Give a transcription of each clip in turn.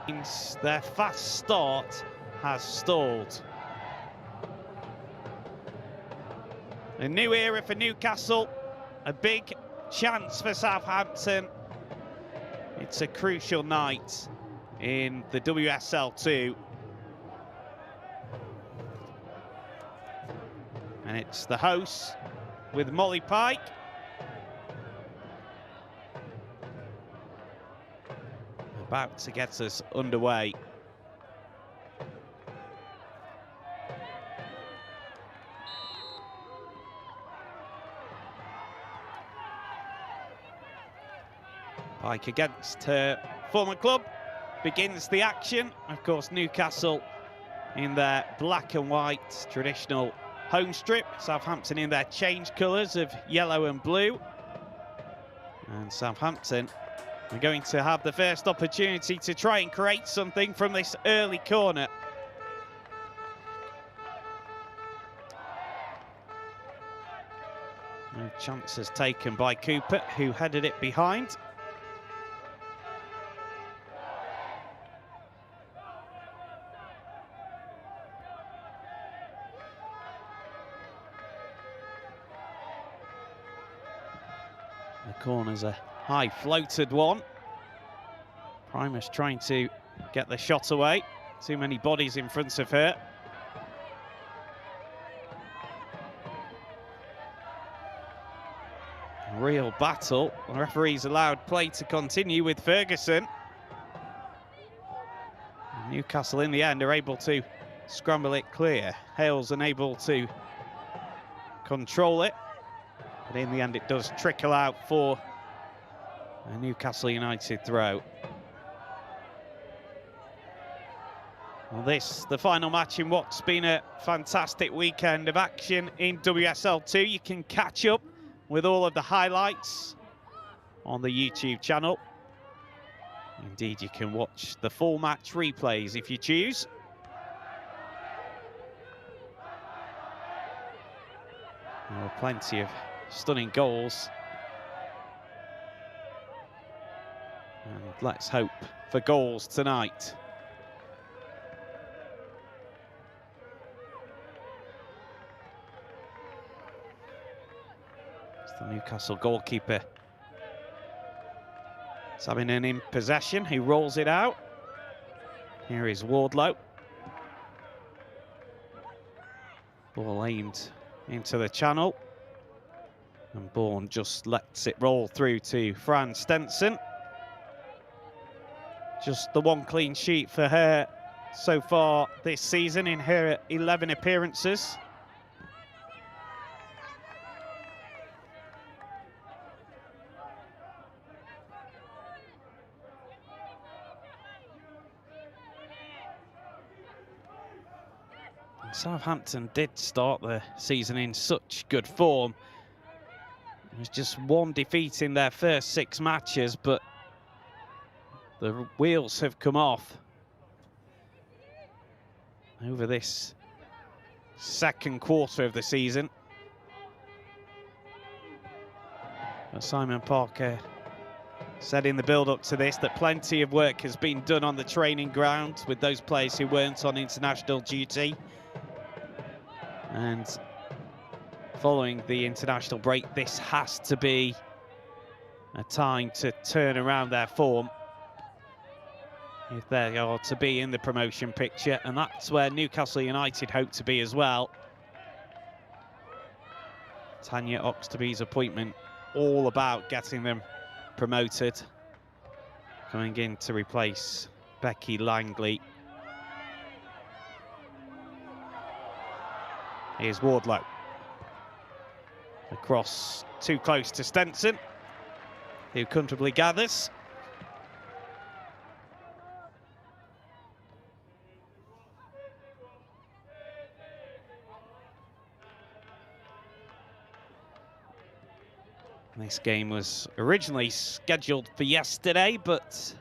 Their fast start has stalled. A new era for Newcastle, a big chance for Southampton. It's a crucial night in the WSL 2. And it's the hosts with Molly Pike. About to get us underway. Pike against her former club begins the action. Of course, Newcastle in their black and white traditional home strip. Southampton in their change colours of yellow and blue. And Southampton are going to have the first opportunity to try and create something from this early corner. No chances taken by Cooper, who headed it behind. The corner's a high floated one. Primus trying to get the shot away. Too many bodies in front of her. A real battle. The referee's allowed play to continue with Ferguson. And Newcastle in the end are able to scramble it clear. Hale's unable to control it. But in the end, it does trickle out for a Newcastle United throw. Well, this, the final match in what's been a fantastic weekend of action in WSL 2. You can catch up with all of the highlights on the YouTube channel. Indeed, you can watch the full match replays if you choose. There were plenty of stunning goals. And let's hope for goals tonight. It's the Newcastle goalkeeper, Sabinen, in possession, who rolls it out. Here is Wardlow. Ball aimed into the channel. And Bourne just lets it roll through to Fran Stenson. Just the one clean sheet for her so far this season in her 11 appearances. And Southampton did start the season in such good form. It was just one defeat in their first 6 matches, but the wheels have come off over this second quarter of the season. But Simon Parker said in the build-up to this that plenty of work has been done on the training ground with those players who weren't on international duty. And following the international break, this has to be a time to turn around their form if they are to be in the promotion picture, and that's where Newcastle United hope to be as well. Tanya Oxtoby's appointment all about getting them promoted, coming in to replace Becky Langley. Here's Wardlow. Across too close to Stenson, who comfortably gathers. This game was originally scheduled for yesterday, but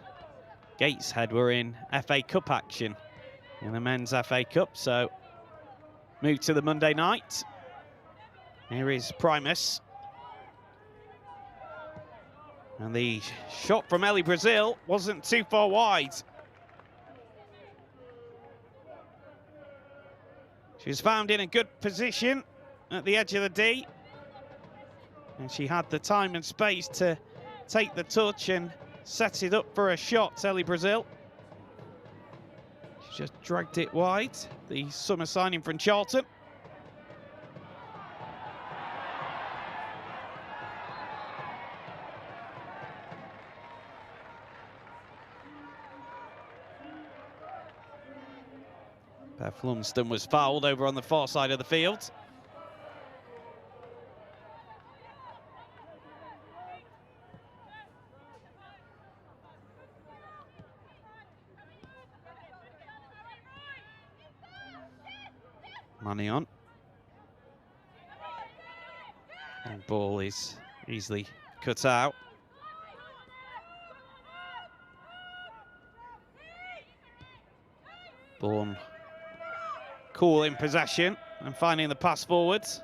Gateshead were in FA Cup action in the Men's FA Cup, so moved to the Monday night. Here is Primus. And the shot from Ellie Brazil wasn't too far wide. She was found in a good position at the edge of the D. And she had the time and space to take the touch and set it up for a shot, Ellie Brazil. She just dragged it wide, the summer signing from Charlton. Beth Lumsden was fouled over on the far side of the field. Money on. And ball is easily cut out. Bourne cool in possession and finding the pass forwards.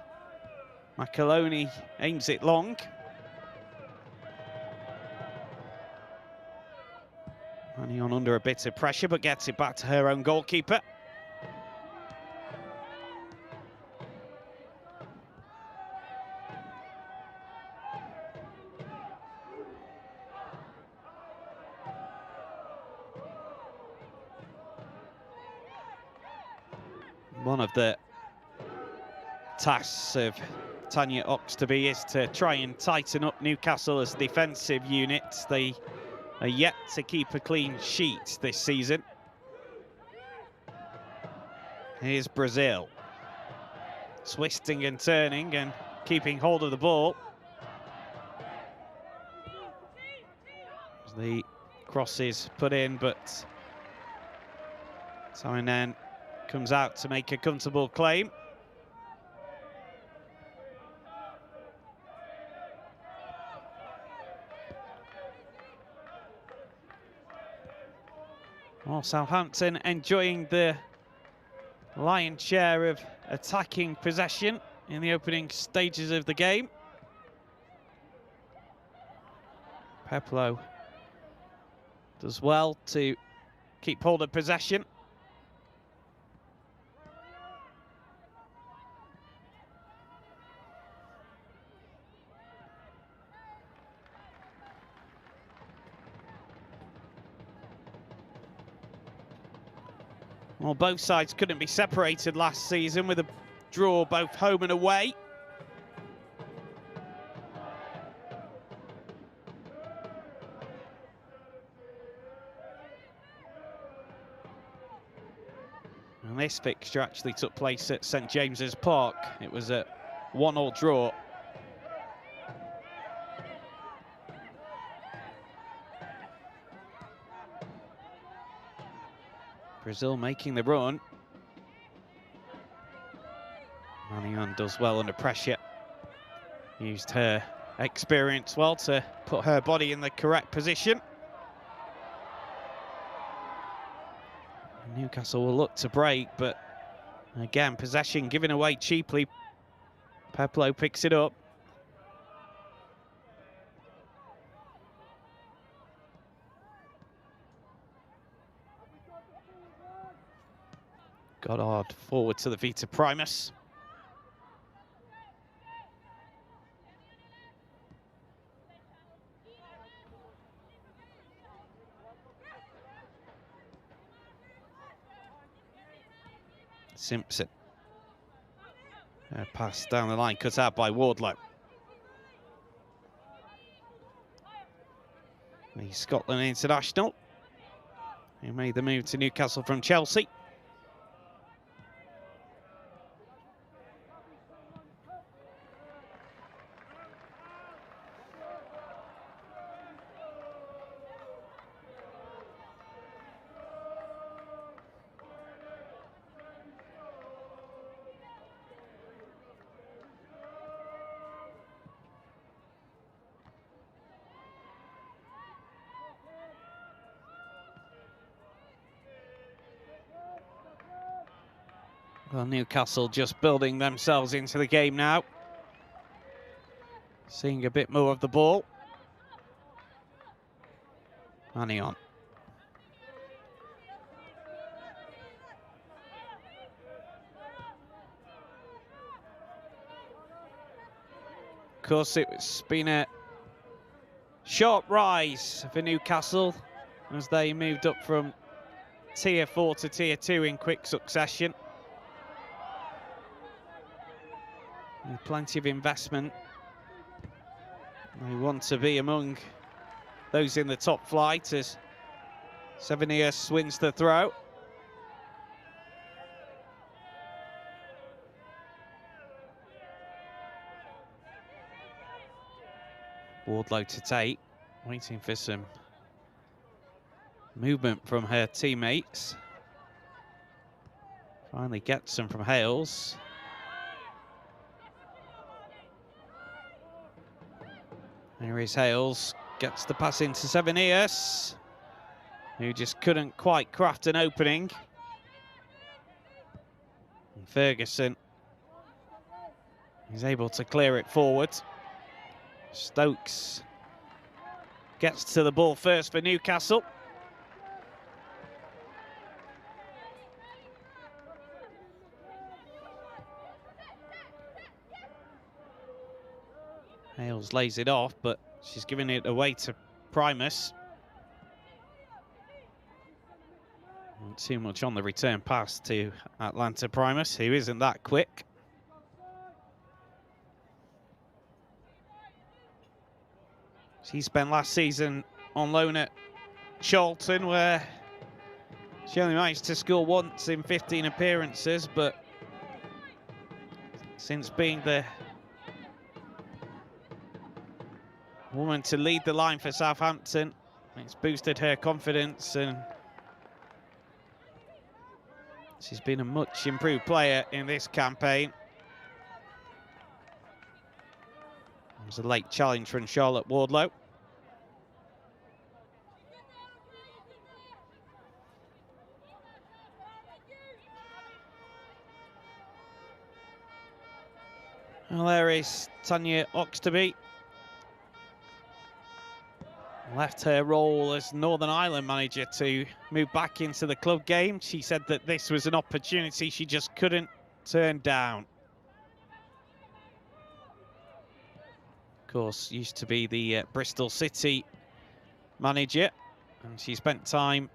McAloney aims it long. Money on under a bit of pressure, but gets it back to her own goalkeeper. One of the tasks of Tanya Oxtoby is to try and tighten up Newcastle as a defensive unit. They are yet to keep a clean sheet this season. Here's Brazil. Twisting and turning and keeping hold of the ball. The cross is put in, but Sainen comes out to make a comfortable claim. Well, Southampton enjoying the lion's share of attacking possession in the opening stages of the game. Peplow does well to keep hold of possession. Well, both sides couldn't be separated last season with a draw both home and away. And this fixture actually took place at St James's Park. It was a 1-1 draw. Brazil making the run. Manion does well under pressure. Used her experience well to put her body in the correct position. Newcastle will look to break, but again, possession given away cheaply. Peplow picks it up. Goddard forward to the feet of Primus. Simpson. Pass down the line, cut out by Wardlow. The Scotland international, who made the move to Newcastle from Chelsea. Well, Newcastle just building themselves into the game now. Seeing a bit more of the ball. Manion. course, it's been a sharp rise for Newcastle as they moved up from Tier 4 to Tier 2 in quick succession. With plenty of investment. They want to be among those in the top flight as Sevenius wins the throw. Wardlow to take, waiting for some movement from her teammates. Finally gets some from Hales. There is Hales, gets the pass into Sevenius, who just couldn't quite craft an opening. And Ferguson is able to clear it forward. Stokes gets to the ball first for Newcastle. Hales lays it off, but she's giving it away to Primus. Not too much on the return pass to Atlanta Primus, who isn't that quick. She spent last season on loan at Charlton, where she only managed to score once in 15 appearances, but since being the woman to lead the line for Southampton, it's boosted her confidence, and she's been a much improved player in this campaign. It was a late challenge from Charlotte Wardlow. Well, there is Tanya Oxtoby. Left her role as Northern Ireland manager to move back into the club game. She said that this was an opportunity she just couldn't turn down. Of course, used to be the Bristol City manager, and she spent time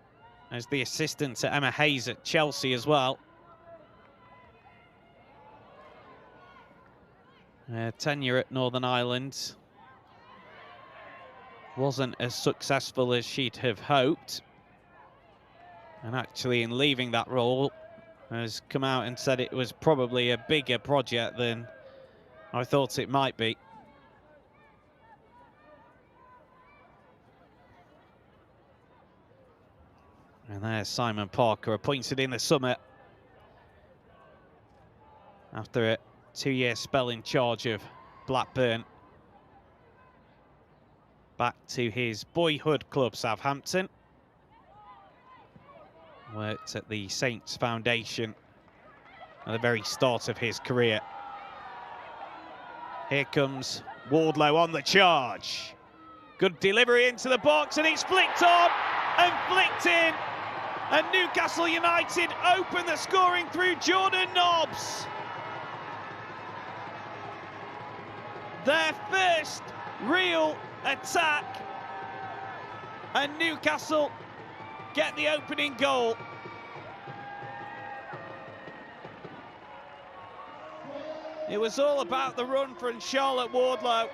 as the assistant to Emma Hayes at Chelsea as well. Her tenure at Northern Ireland wasn't as successful as she'd have hoped, and actually in leaving that role has come out and said it was probably a bigger project than I thought it might be. And there's Simon Parker, appointed in the summer after a 2-year spell in charge of Blackburn. Back to his boyhood club, Southampton. Worked at the Saints Foundation at the very start of his career. Here comes Wardlow on the charge. Good delivery into the box, and it's flicked on and flicked in. And Newcastle United open the scoring through Jordan Nobbs. Their first real attack, and Newcastle get the opening goal. It was all about the run from Charlotte Wardlow,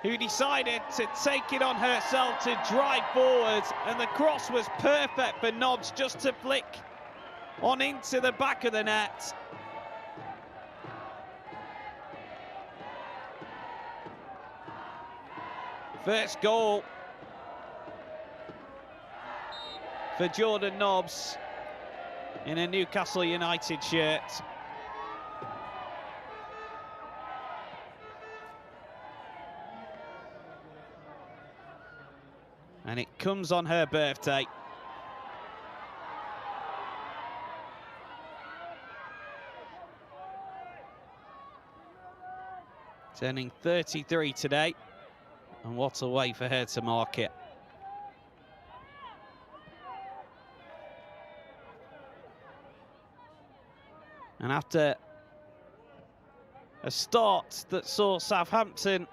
who decided to take it on herself to drive forward, and the cross was perfect for Nobbs just to flick on into the back of the net. First goal for Jordan Nobbs in a Newcastle United shirt. And it comes on her birthday. Turning 33 today. And what a way for her to mark it. And after a start that saw Southampton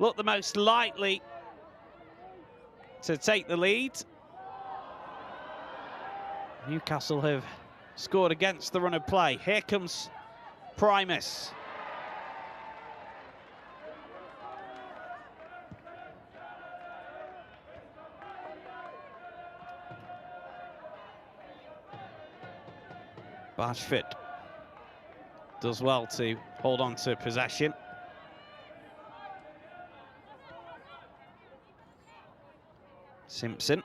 look the most likely to take the lead. Newcastle have scored against the run of play. Here comes Primus. Bashford does well to hold on to possession. Simpson.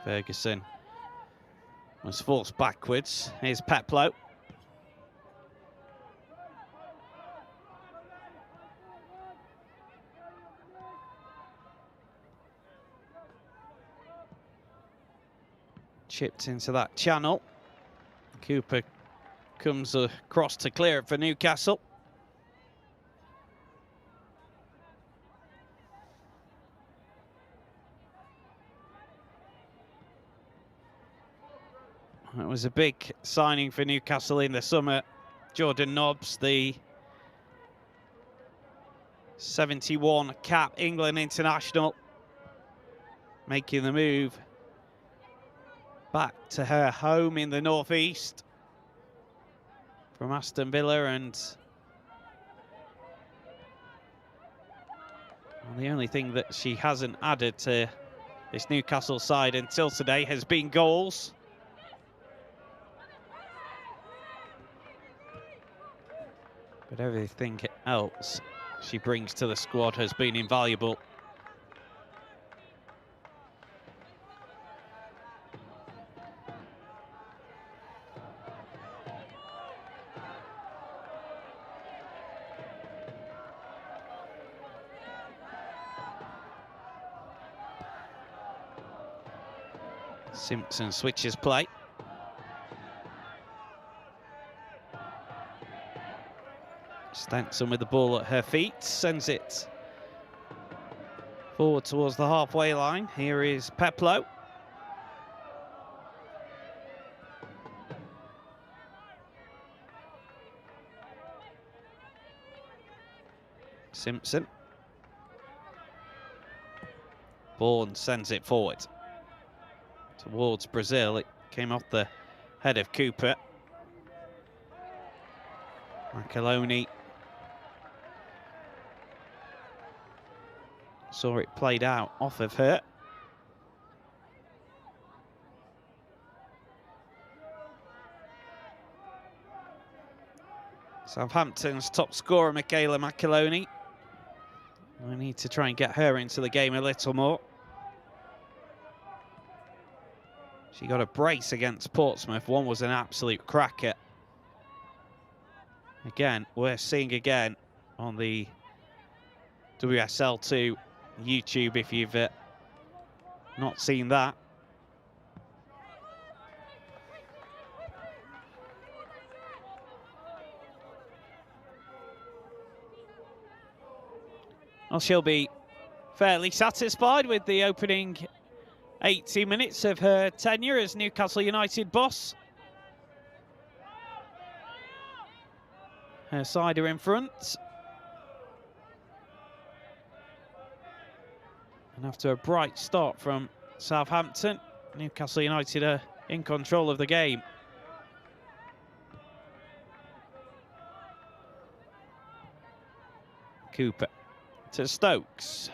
Ferguson was forced backwards. Here's Peplow. Chipped into that channel. Cooper comes across to clear it for Newcastle. It was a big signing for Newcastle in the summer. Jordan Nobbs, the 71 cap England international, making the move back to her home in the northeast from Aston Villa, and the only thing that she hasn't added to this Newcastle side until today has been goals. But everything else she brings to the squad has been invaluable. Simpson switches play. Stenson with the ball at her feet, sends it forward towards the halfway line. Here is Peplow. Simpson. Bourne sends it forward towards Brazil. It came off the head of Cooper. Macaloni saw it played out off of her. Southampton's top scorer, Michaela Macaloni. We need to try and get her into the game a little more. She got a brace against Portsmouth. One was an absolute cracker. Again, we're seeing again on the WSL2 YouTube if you've not seen that. Well, she'll be fairly satisfied with the opening 80 minutes of her tenure as Newcastle United boss. Her side are in front. And after a bright start from Southampton, Newcastle United are in control of the game. Cooper to Stokes.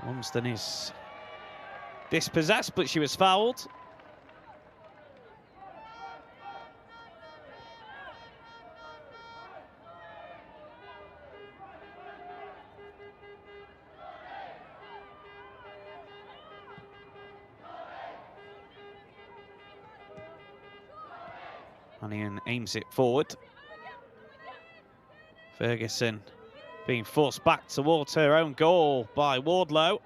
Lumsden is dispossessed, but she was fouled. Mannion aims it forward. Ferguson being forced back towards her own goal by Wardlow.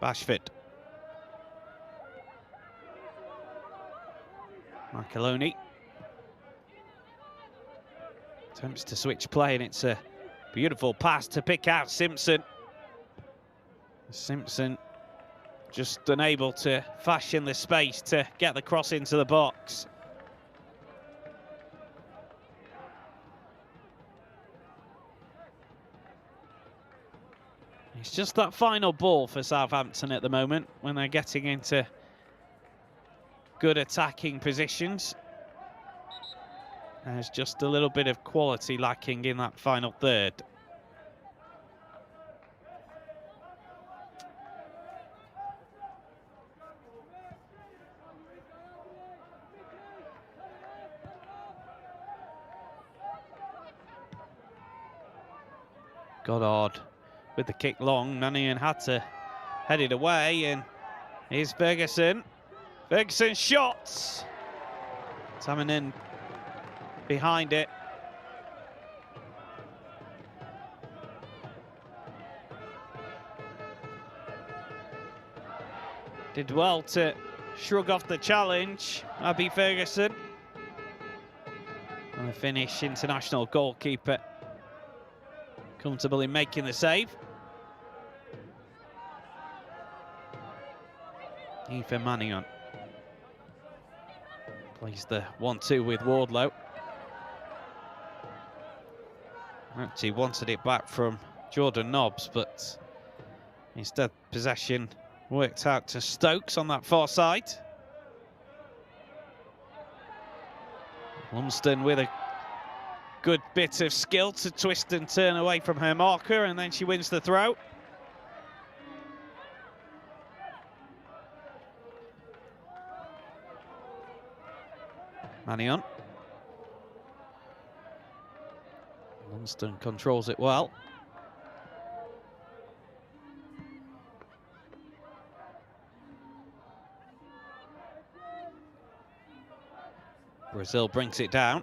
Bashford. Macaloni attempts to switch play, and it's a Beautiful pass to pick out Simpson. Simpson just unable to fashion the space to get the cross into the box. It's just that final ball for Southampton at the moment when they're getting into good attacking positions. There's just a little bit of quality lacking in that final third. Goddard with the kick long. Mannion had to head it away, and here's Ferguson. Ferguson shots. Taminen behind it. Did well to shrug off the challenge, Abby Ferguson. And the Finnish international goalkeeper comfortable in making the save. Aoife Mannion plays the 1-2 with Wardlow. Actually wanted it back from Jordan Nobbs, but instead possession worked out to Stokes on that far side. Lumsden with a good bit of skill to twist and turn away from her marker, and then she wins the throw. Mannion. Lumsden controls it well. Brazil brings it down.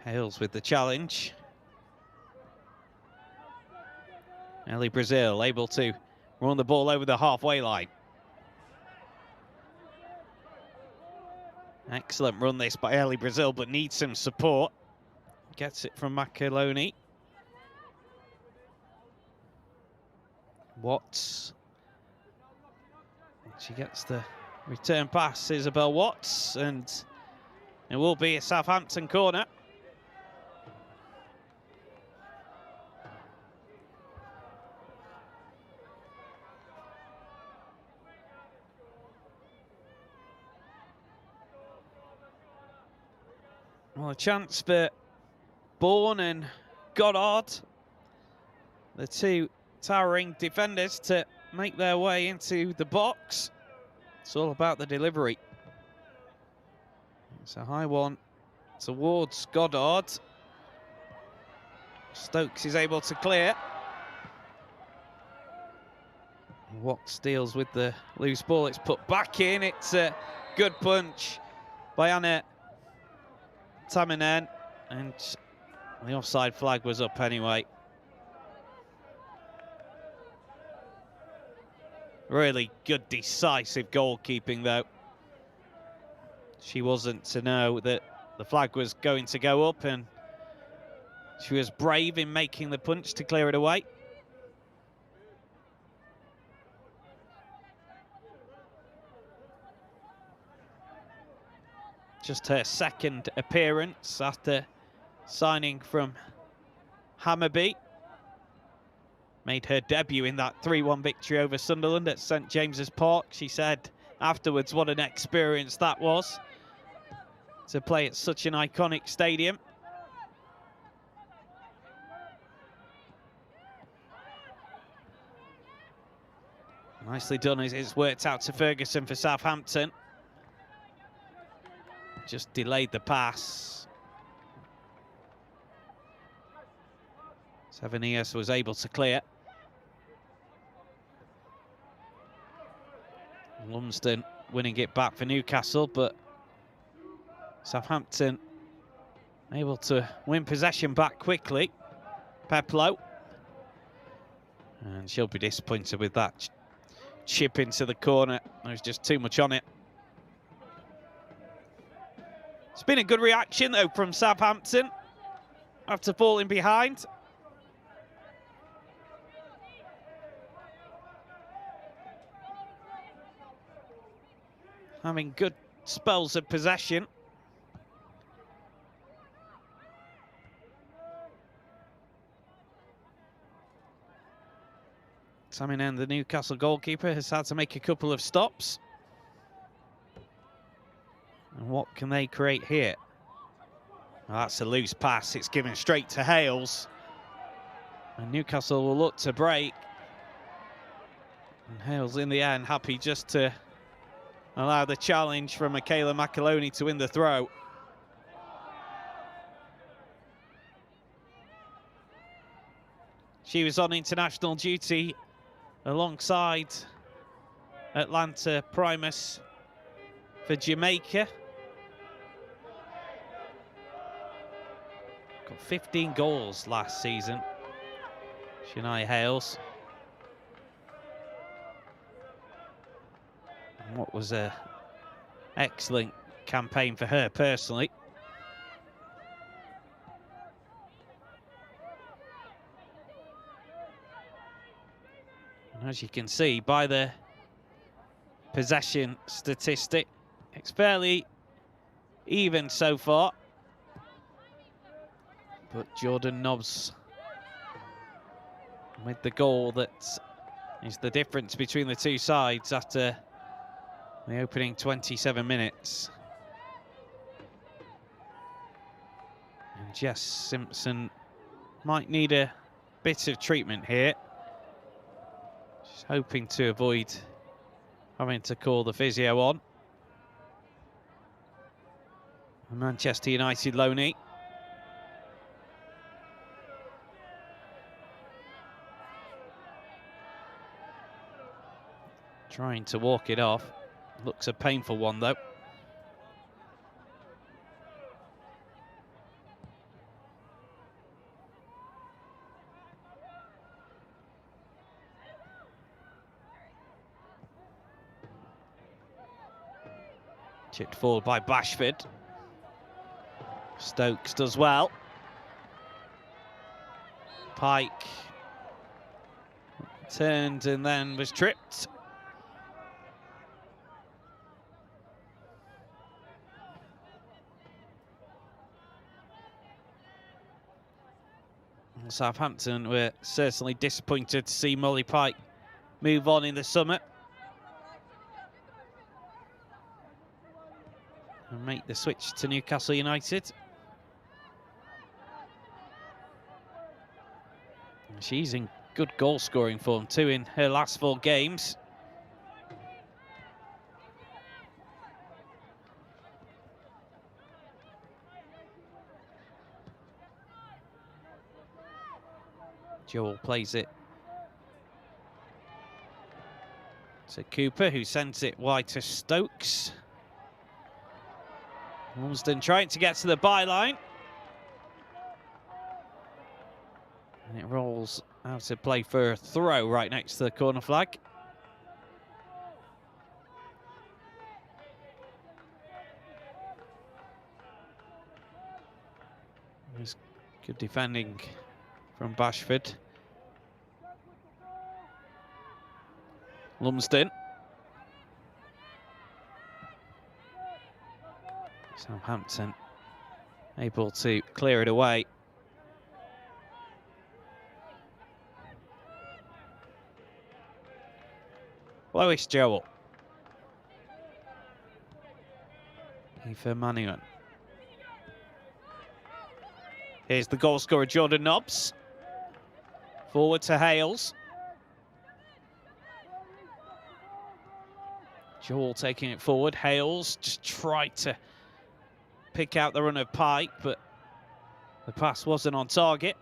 Hales with the challenge. Ellie Brazil able to run the ball over the halfway line. Excellent run this by Ellie Brazil, but needs some support. Gets it from Makaloni. Watts. She gets the return pass, Isabel Watts, and it will be a Southampton corner. Well, a chance for Bourne and Goddard, the two towering defenders, to make their way into the box. It's all about the delivery. It's a high one towards Goddard. Stokes is able to clear. Watts deals with the loose ball. It's put back in. It's a good punch by Anna Taminen, and the offside flag was up anyway. Really good decisive goalkeeping though. She wasn't to know that the flag was going to go up, and she was brave in making the punch to clear it away. Just her second appearance after signing from Hammarby. Made her debut in that 3-1 victory over Sunderland at St James's Park. She said afterwards what an experience that was to play at such an iconic stadium. Nicely done as it's worked out to Ferguson for Southampton. Just delayed the pass. Sevenius was able to clear. Lumsden winning it back for Newcastle, but Southampton able to win possession back quickly. Peplow. And she'll be disappointed with that chip into the corner. There's just too much on it. It's been a good reaction, though, from Southampton. after falling behind. Having good spells of possession. Saminen, the Newcastle goalkeeper, has had to make a couple of stops. And what can they create here? Well, that's a loose pass. It's given straight to Hales. And Newcastle will look to break. And Hales, in the end, happy just to allow the challenge from Michaela McAloney to win the throw. She was on international duty alongside Atlanta Primus for Jamaica. Got 15 goals last season, Shania Hales. And what was an excellent campaign for her personally. And as you can see by the possession statistic, it's fairly even so far. But Jordan Nobbs with the goal that is the difference between the two sides after the opening 27 minutes. And Jess Simpson might need a bit of treatment here. She's hoping to avoid having to call the physio on. A Manchester United loanee. Trying to walk it off. Looks a painful one though. Chipped forward by Bashford. Stokes does well. Pike turned and then was tripped. Southampton were certainly disappointed to see Molly Pike move on in the summer and make the switch to Newcastle United. She's in good goal scoring form too in her last 4 games. Joel plays it to Cooper, who sends it wide to Stokes. Lumsden trying to get to the byline. And it rolls out of play for a throw right next to the corner flag. There's good defending from Bashford. Lumsden. Southampton able to clear it away. Lois Joel. Aoife Manuan. Here's the goal scorer, Jordan Nobbs. Forward to Hales. Joel taking it forward. Hales just tried to pick out the run of Pike, but the pass wasn't on target.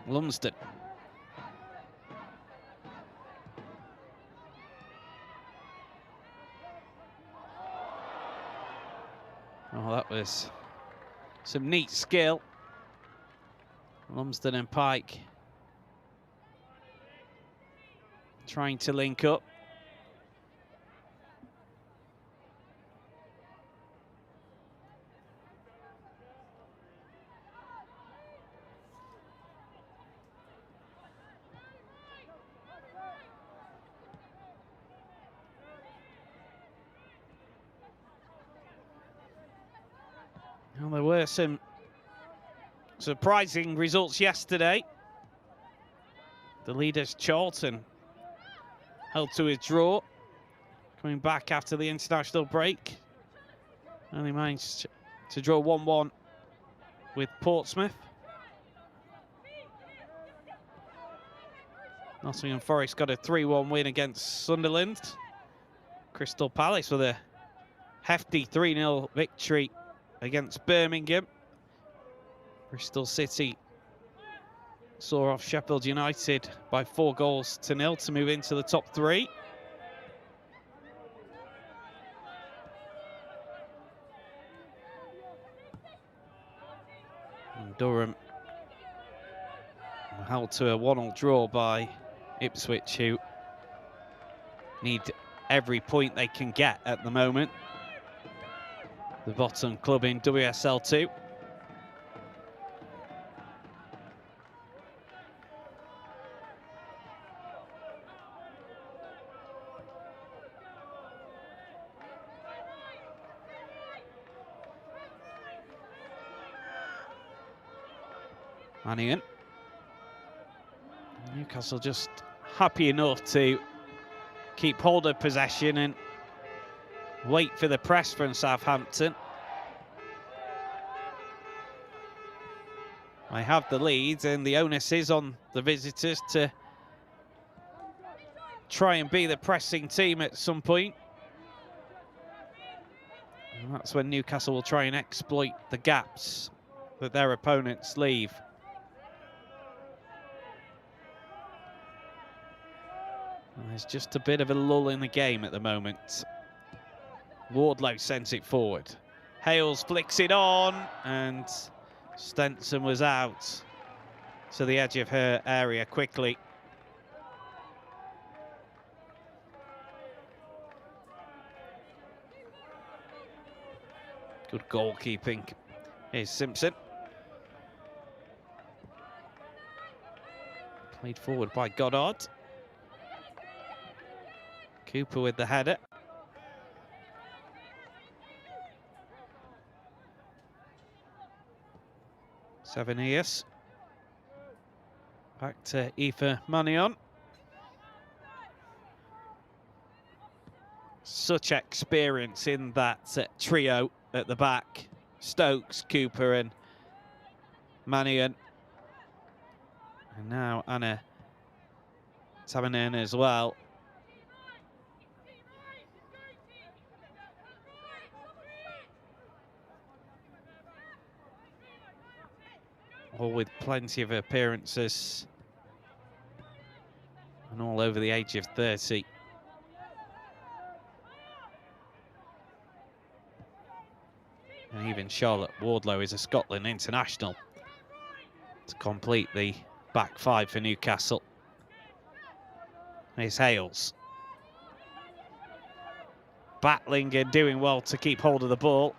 Lumsden. Oh, that was some neat skill. Lumsden and Pike trying to link up. Well, there were some surprising results yesterday. The leaders, Charlton, held to his draw, coming back after the international break. Only managed to draw 1-1 with Portsmouth. Nottingham Forest got a 3-1 win against Sunderland. Crystal Palace with a hefty 3-0 victory against Birmingham. Bristol City saw off Sheffield United by 4-0 to move into the top 3. And Durham held to a 1-1 draw by Ipswich, who need every point they can get at the moment. The bottom club in WSL 2. Mannion. Newcastle just happy enough to keep hold of possession and wait for the press from Southampton. They have the lead, and the onus is on the visitors to try and be the pressing team at some point. And that's when Newcastle will try and exploit the gaps that their opponents leave. And there's just a bit of a lull in the game at the moment. Wardlow sends it forward. Hales flicks it on, and Stenson was out to the edge of her area quickly. Good goalkeeping. Here's Simpson. Played forward by Goddard. Cooper with the header. Savanius. Back to Aoife Mannion. Such experience in that trio at the back. Stokes, Cooper and Mannion. And now Anna Tamanen as well. All with plenty of appearances and all over the age of 30. And even Charlotte Wardlow is a Scotland international to complete the back 5 for Newcastle. Here's Hales. Battling and doing well to keep hold of the ball.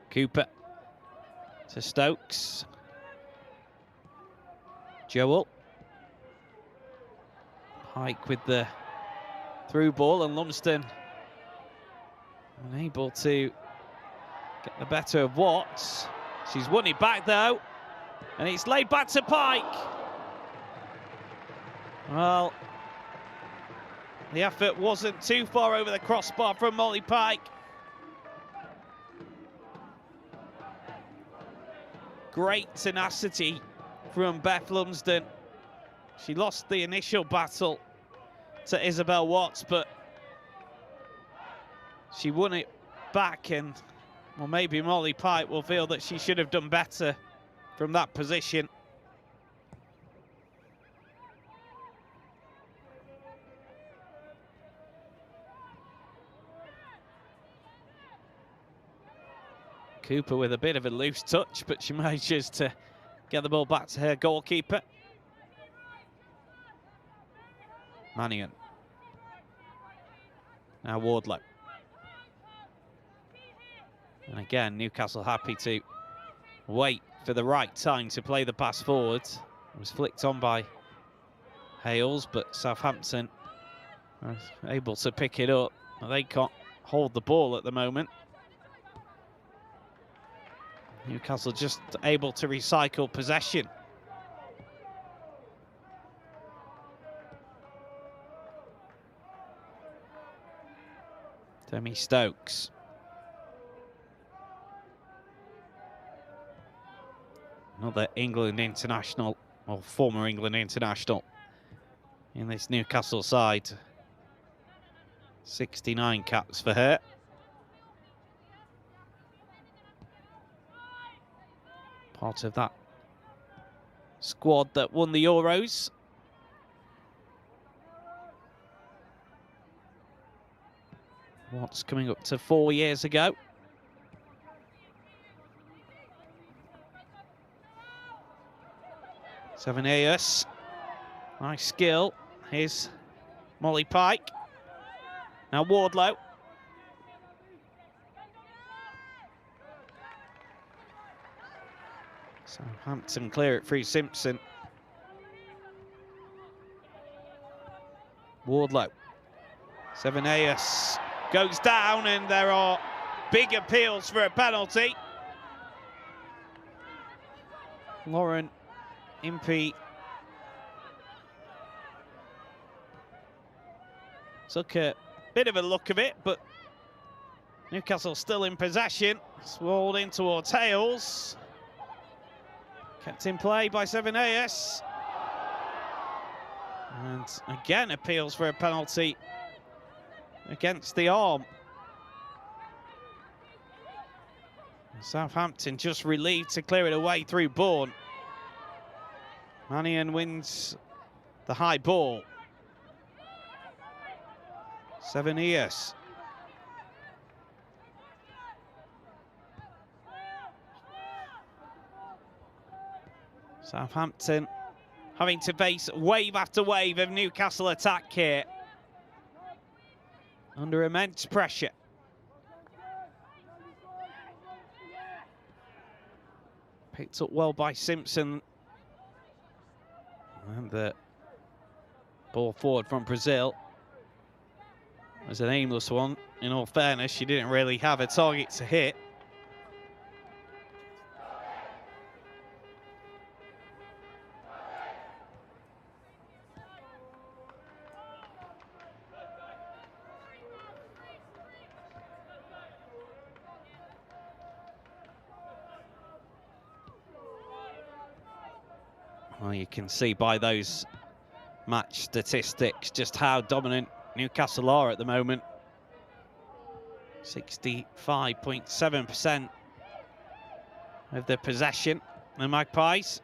Cooper to Stokes. Joel. Pike with the through ball, and Lumsden unable to get the better of Watts. She's won it back though, and it's laid back to Pike. Well, the effort wasn't too far over the crossbar from Molly Pike. Great tenacity from Beth Lumsden. She lost the initial battle to Isabel Watts, but she won it back and Well, maybe Molly Pike will feel that she should have done better from that position. Cooper with a bit of a loose touch, but she manages to get the ball back to her goalkeeper. Mannion. Now Wardlow. And again, Newcastle happy to wait for the right time to play the pass forward. It was flicked on by Hales, but Southampton was able to pick it up. They can't hold the ball at the moment. Newcastle just able to recycle possession. Demi Stokes. Another England international, or former England international, in this Newcastle side. 69 caps for her. Part of that squad that won the Euros. What's coming up to 4 years ago. Seveneus. Nice skill. Here's Molly Pike. Now Wardlow. Southampton clear it through Simpson. Wardlow. Seveneus goes down, and there are big appeals for a penalty. Lauren Impey took a bit of a look of it, but Newcastle still in possession. Swirled in towards Hales. Kept in play by Seveneus. And again, appeals for a penalty against the arm. Southampton just relieved to clear it away through Bourne. Mannion wins the high ball. Seveneus. Southampton having to face wave after wave of Newcastle attack here. Under immense pressure. Picked up well by Simpson. And the ball forward from Brazil was an aimless one. In all fairness, she didn't really have a target to hit. Well, you can see by those match statistics just how dominant Newcastle are at the moment. 65.7% of the possession, the Magpies.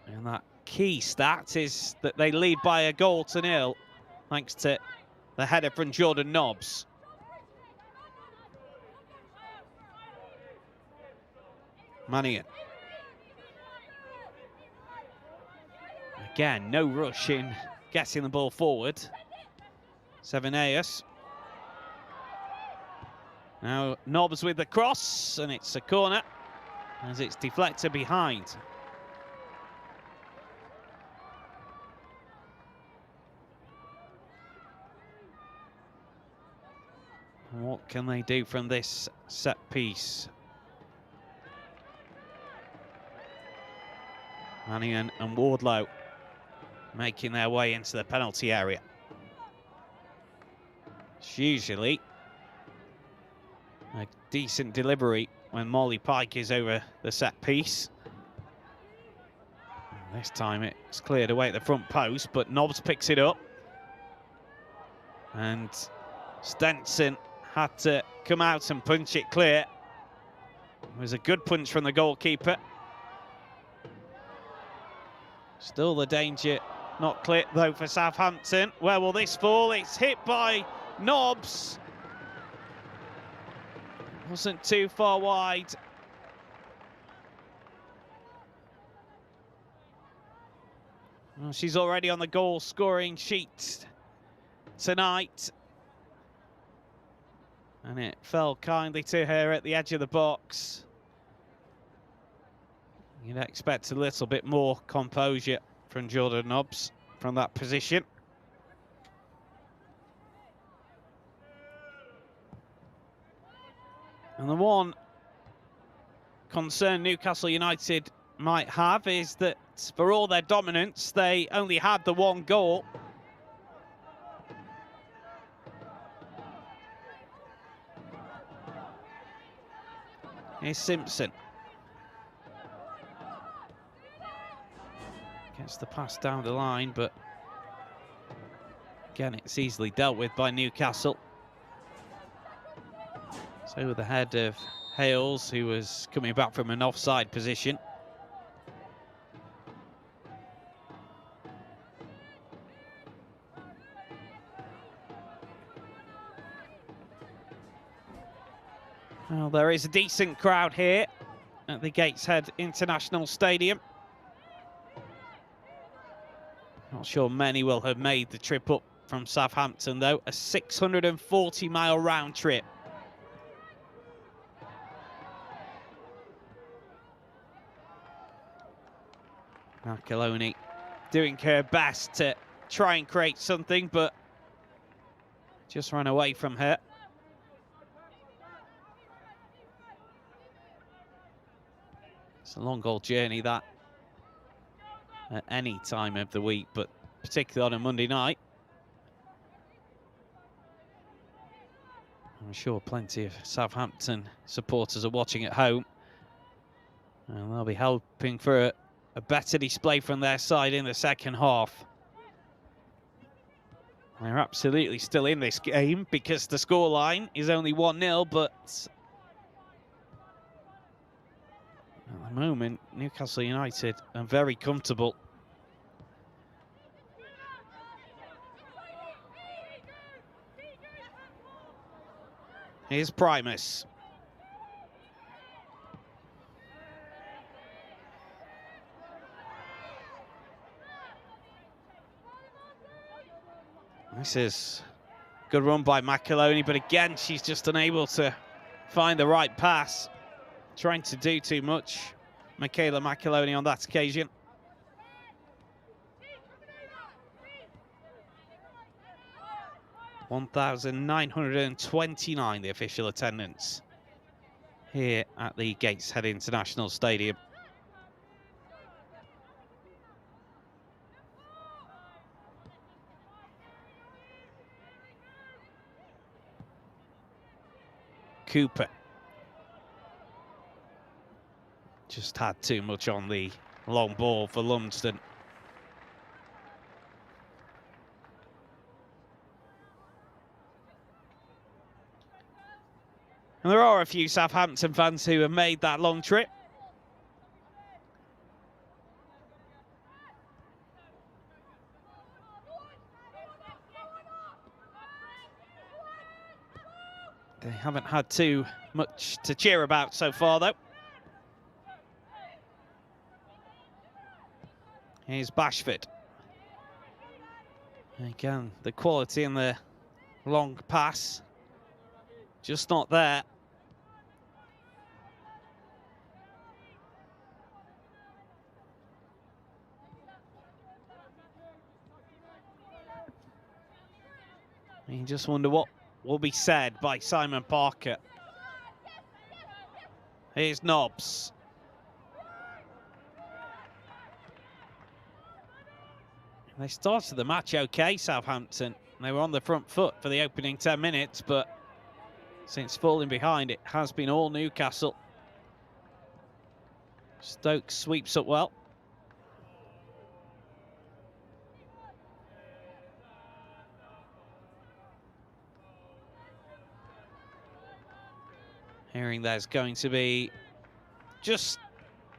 And that key stat is that they lead by a goal to nil, thanks to the header from Jordan Nobbs. Mannion. Again, no rush in getting the ball forward. Seveneus. Now Nobbs with the cross, and it's a corner as it's deflected behind. What can they do from this set piece? Mannion and Wardlow making their way into the penalty area. It's usually a decent delivery when Molly Pike is over the set piece. And this time it's cleared away at the front post, but Nobbs picks it up. And Stenson had to come out and punch it clear. It was a good punch from the goalkeeper. Still the danger not clear though for Southampton. Where will this fall? It's hit by Nobbs. Wasn't too far wide. Well, she's already on the goal scoring sheet tonight. And it fell kindly to her at the edge of the box. You'd expect a little bit more composure from Jordan Nobbs from that position. And the one concern Newcastle United might have is that for all their dominance, they only had the one goal. Here's Simpson. Gets the pass down the line, but again, it's easily dealt with by Newcastle. So with the head of Hales, who was coming back from an offside position. Well, there is a decent crowd here at the Gateshead International Stadium. Not sure many will have made the trip up from Southampton, though. A 640-mile round trip. Marcoloni doing her best to try and create something, but just ran away from her. It's a long goal journey, that, at any time of the week, but particularly on a Monday night. I'm sure plenty of Southampton supporters are watching at home, and they'll be hoping for a better display from their side in the second half. They're absolutely still in this game because the scoreline is only 1-0, but at the moment, Newcastle United are very comfortable. Here's Primus. This is a good run by Marcoloni, but again, she's just unable to find the right pass. Trying to do too much, Michaela Marcoloni, on that occasion. (1,929) the official attendance here at the Gateshead International Stadium. Cooper just had too much on the long ball for Lumsden. And there are a few Southampton fans who have made that long trip. They haven't had too much to cheer about so far, though. Here's Bashford. Again, the quality in the long pass, just not there. You just wonder what will be said by Simon Parker. Here's Nobbs. They started the match okay, Southampton. They were on the front foot for the opening 10 minutes, but since falling behind, it has been all Newcastle. Stokes sweeps up well. Hearing there's going to be just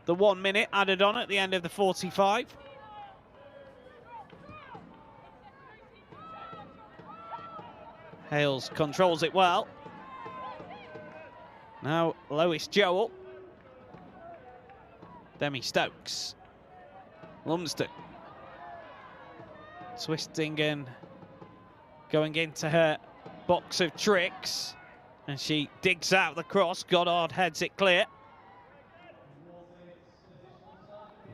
the 1 minute added on at the end of the 45. Hales controls it well. Now Lois Joel. Demi Stokes. Lumsden. Twisting and going into her box of tricks. And she digs out the cross. Goddard heads it clear.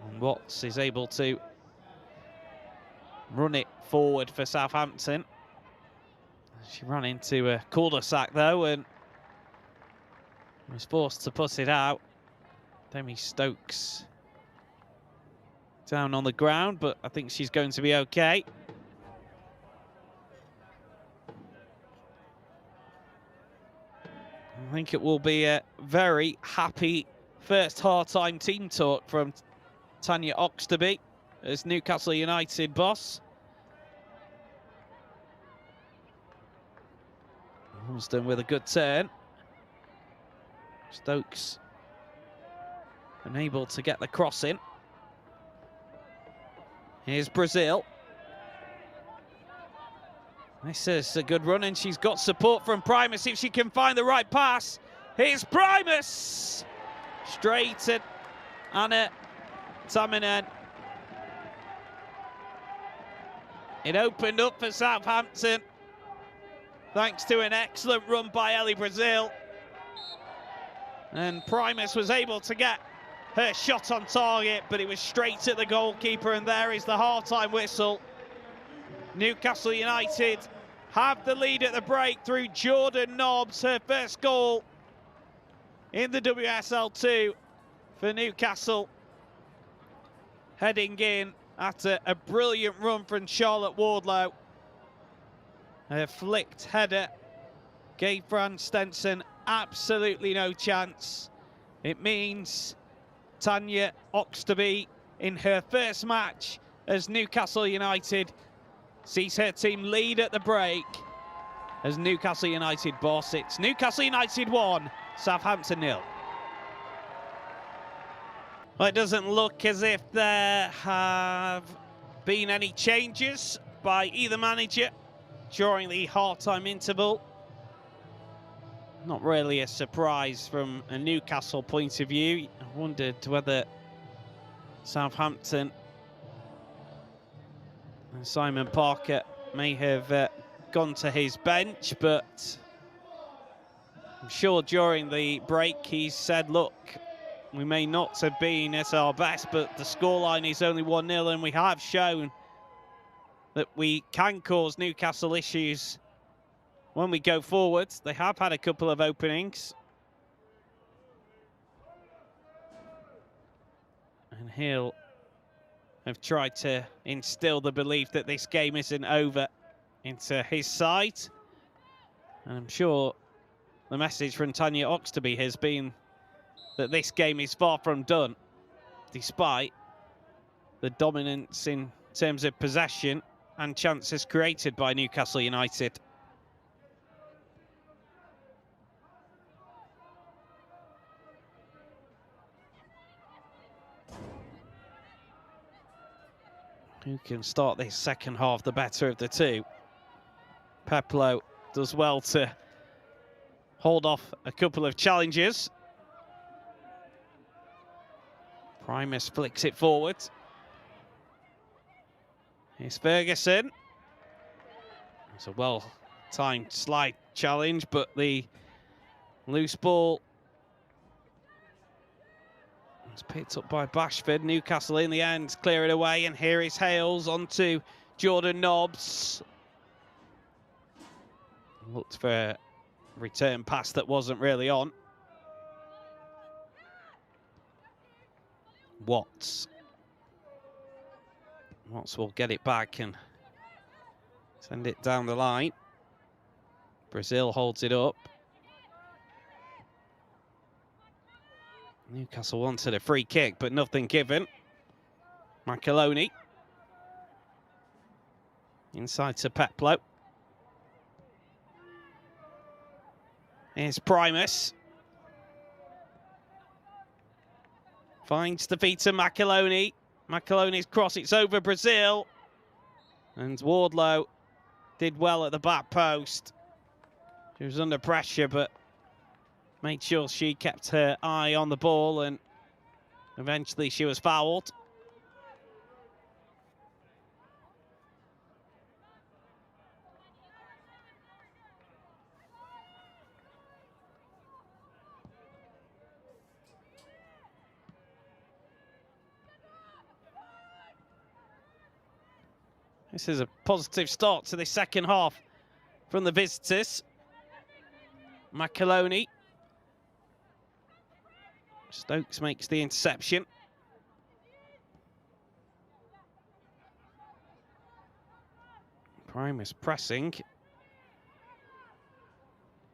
And Watts is able to run it forward for Southampton. She ran into a cul-de-sac though and was forced to put it out. Demi Stokes down on the ground, but I think she's going to be okay. I think it will be a very happy first half-time team talk from Tanya Oxtoby as Newcastle United boss. Lumsden with a good turn. Stokes unable to get the cross in. Here's Brazil. This is a good run and she's got support from Primus if she can find the right pass. Here's Primus! Straight at Anna Taminen. It opened up for Southampton thanks to an excellent run by Ellie Brazil. And Primus was able to get her shot on target, but it was straight at the goalkeeper, and there is the half-time whistle. Newcastle United have the lead at the break through Jordan Nobbs, her first goal in the WSL 2 for Newcastle. Heading in after a brilliant run from Charlotte Wardlow. Her flicked header gave Fran Stenson absolutely no chance. It means Tanya Oxtoby in her first match as Newcastle United sees her team lead at the break as Newcastle United boss. It's Newcastle United 1, Southampton 0. Well, it doesn't look as if there have been any changes by either manager during the half-time interval. Not really a surprise from a Newcastle point of view. I wondered whether Southampton and Simon Parker may have gone to his bench, but I'm sure during the break he said, look, we may not have been at our best, but the scoreline is only 1-0 and we have shown that we can cause Newcastle issues when we go forward. They have had a couple of openings. And he'll have tried to instill the belief that this game isn't over into his side. And I'm sure the message from Tanya Oxtoby has been that this game is far from done, despite the dominance in terms of possession and chances created by Newcastle United. Who can start this second half the better of the two? Peplo does well to hold off a couple of challenges. Primus flicks it forward. Here's Ferguson. It's a well-timed slide challenge, but the loose ball it's picked up by Bashford. Newcastle in the end clear it away, and here is Hales onto Jordan Nobbs. Looked for a return pass that wasn't really on. Watts will get it back and send it down the line. Brazil holds it up. Newcastle wanted a free kick, but nothing given. Macaloni. Inside to Peplo. Here's Primus. Finds the feet of McAloney. McAloney's cross, it's over Brazil. And Wardlow did well at the back post. She was under pressure, but made sure she kept her eye on the ball, and eventually she was fouled. This is a positive start to the second half from the visitors. McAloney. Stokes makes the interception. Primus pressing.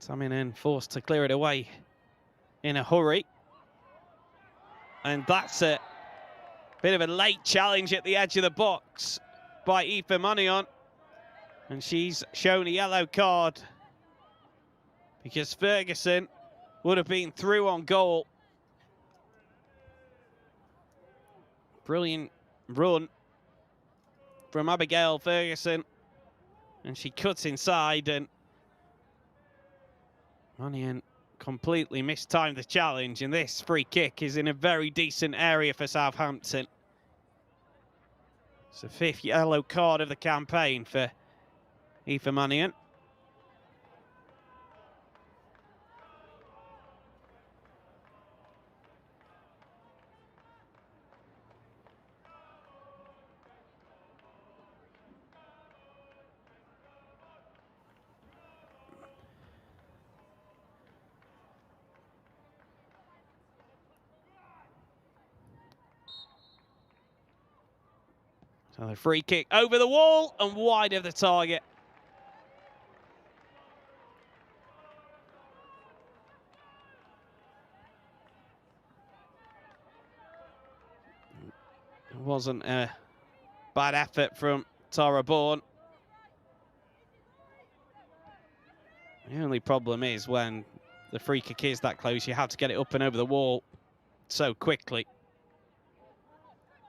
Taminen forced to clear it away in a hurry. And that's a bit of a late challenge at the edge of the box by Aoife Manion. And she's shown a yellow card because Ferguson would have been through on goal. Brilliant run from Abigail Ferguson. And she cuts inside, and Manion completely mistimed the challenge, and this free kick is in a very decent area for Southampton. It's the 5th yellow card of the campaign for Aoife Manion. So the free kick over the wall and wide of the target. It wasn't a bad effort from Tara Bourne. The only problem is when the free kick is that close, you have to get it up and over the wall so quickly.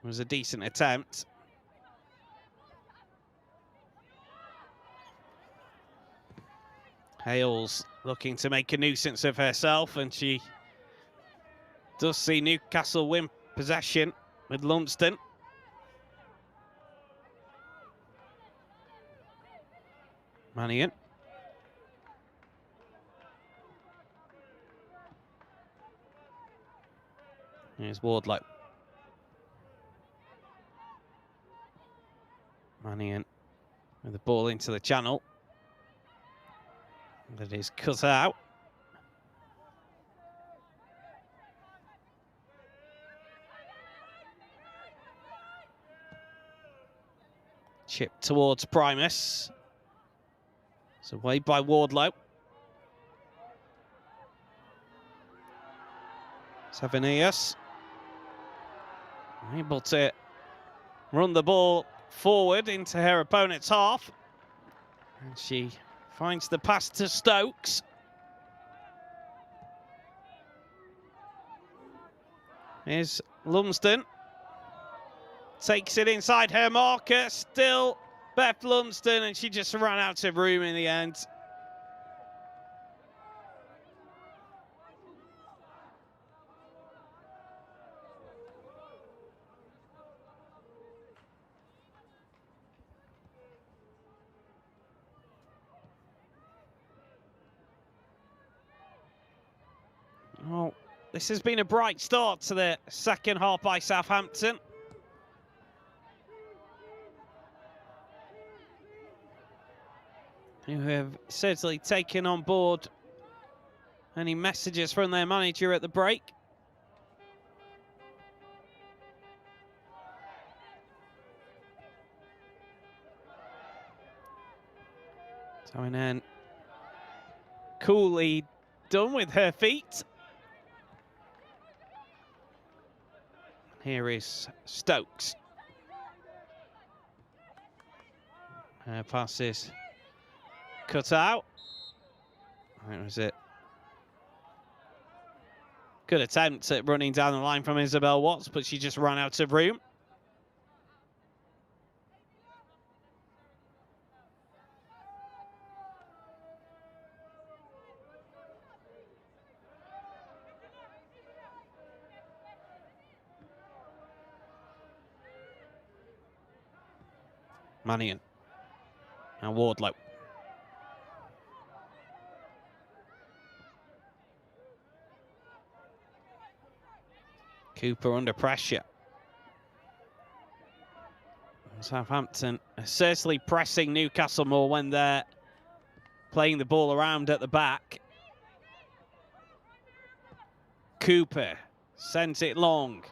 It was a decent attempt. Hales looking to make a nuisance of herself, and she does see Newcastle win possession with Lumsden. Manion. Here's Wardlow. Manion with the ball into the channel. That is cut out. Chip towards Primus. It's away by Wardlow. Savanius able to run the ball forward into her opponent's half. And she finds the pass to Stokes. Here's Lumsden. Takes it inside her marker. Still Beth Lumsden, and she just ran out of room in the end. Well, this has been a bright start to the second half by Southampton. Who have certainly taken on board any messages from their manager at the break. Taminen coolly done with her feet. Here is Stokes. Her pass is cut out. That was it. Good attempt at running down the line from Isabel Watts, but she just ran out of room. Mannion and Wardlow. Cooper under pressure. Southampton are certainly pressing Newcastle more when they're playing the ball around at the back. Cooper sends it long.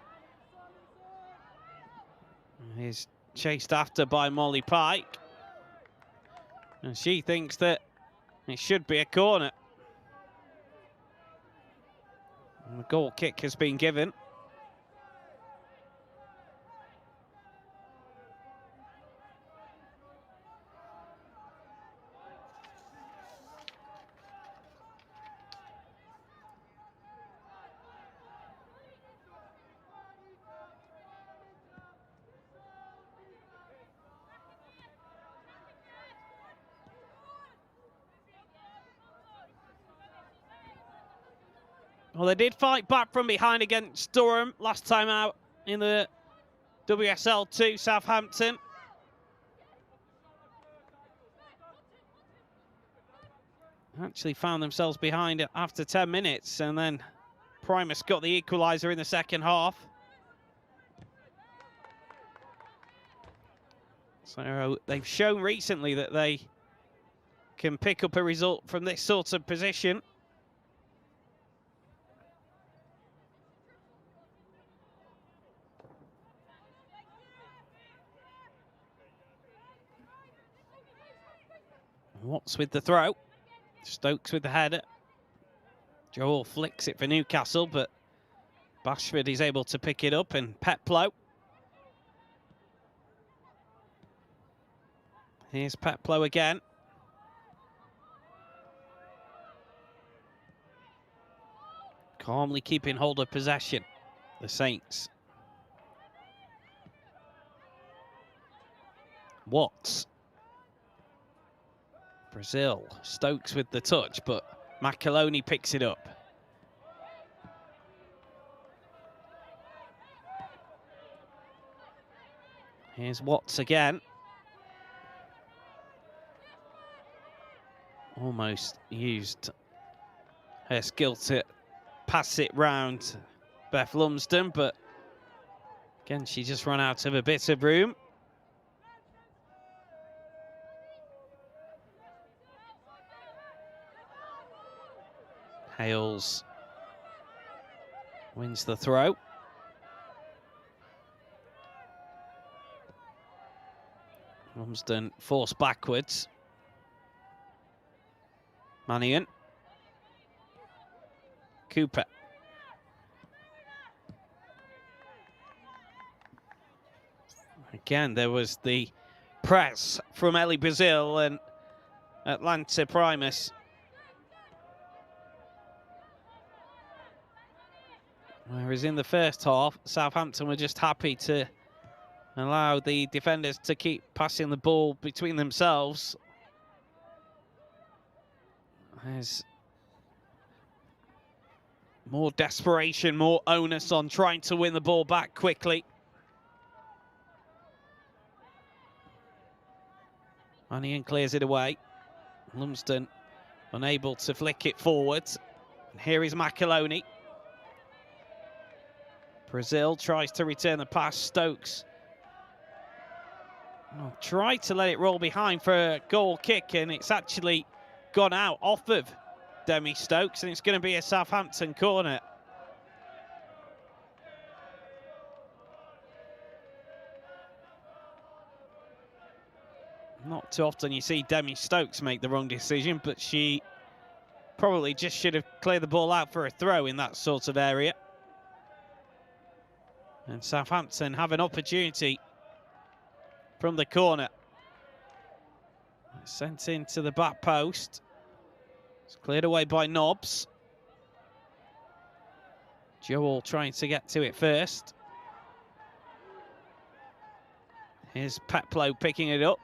He's chased after by Molly Pike. And she thinks that it should be a corner. And the goal kick has been given. Well, they did fight back from behind against Durham last time out in the WSL 2, Southampton. Actually found themselves behind after 10 minutes, and then Primus got the equaliser in the second half. So they've shown recently that they can pick up a result from this sort of position. Watts with the throw. Stokes with the header. Joel flicks it for Newcastle, but Bashford is able to pick it up, and Peplow. Here's Peplow again. Calmly keeping hold of possession, the Saints. Watts. Brazil. Stokes with the touch, but McAloney picks it up. Here's Watts again. Almost used her skill to pass it round Beth Lumsden, but again, she just ran out of a bit of room. Hales wins the throw. Lumsden forced backwards. Mannion. Cooper. Again, there was the press from Ellie Brazil and Atlanta Primus. Whereas in the first half, Southampton were just happy to allow the defenders to keep passing the ball between themselves. There's more desperation, more onus on trying to win the ball back quickly. Mannion clears it away. Lumsden unable to flick it forwards. And here is McAloney. Brazil tries to return the pass. Stokes tried to let it roll behind for a goal kick, and it's actually gone out off of Demi Stokes, and it's going to be a Southampton corner. Not too often you see Demi Stokes make the wrong decision, but she probably just should have cleared the ball out for a throw in that sort of area. And Southampton have an opportunity from the corner. Sent into the back post. It's cleared away by Nobbs. Joel trying to get to it first. Here's Peplow picking it up.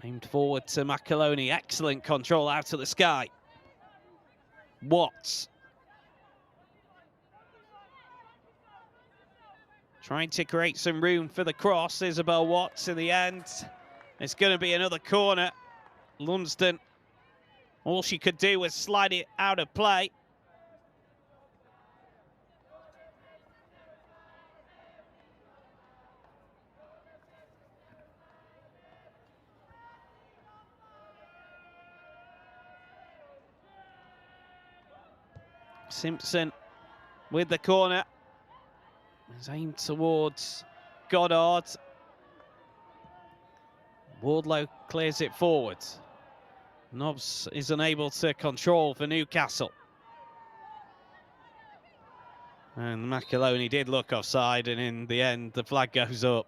Aimed forward to McAloney. Excellent control out of the sky. Watts. Trying to create some room for the cross. Isabel Watts in the end. It's going to be another corner. Lumsden, all she could do was slide it out of play. Simpson with the corner. It's aimed towards Goddard. Wardlow clears it forward. Nobbs is unable to control for Newcastle. And McAloney did look offside, and in the end, the flag goes up.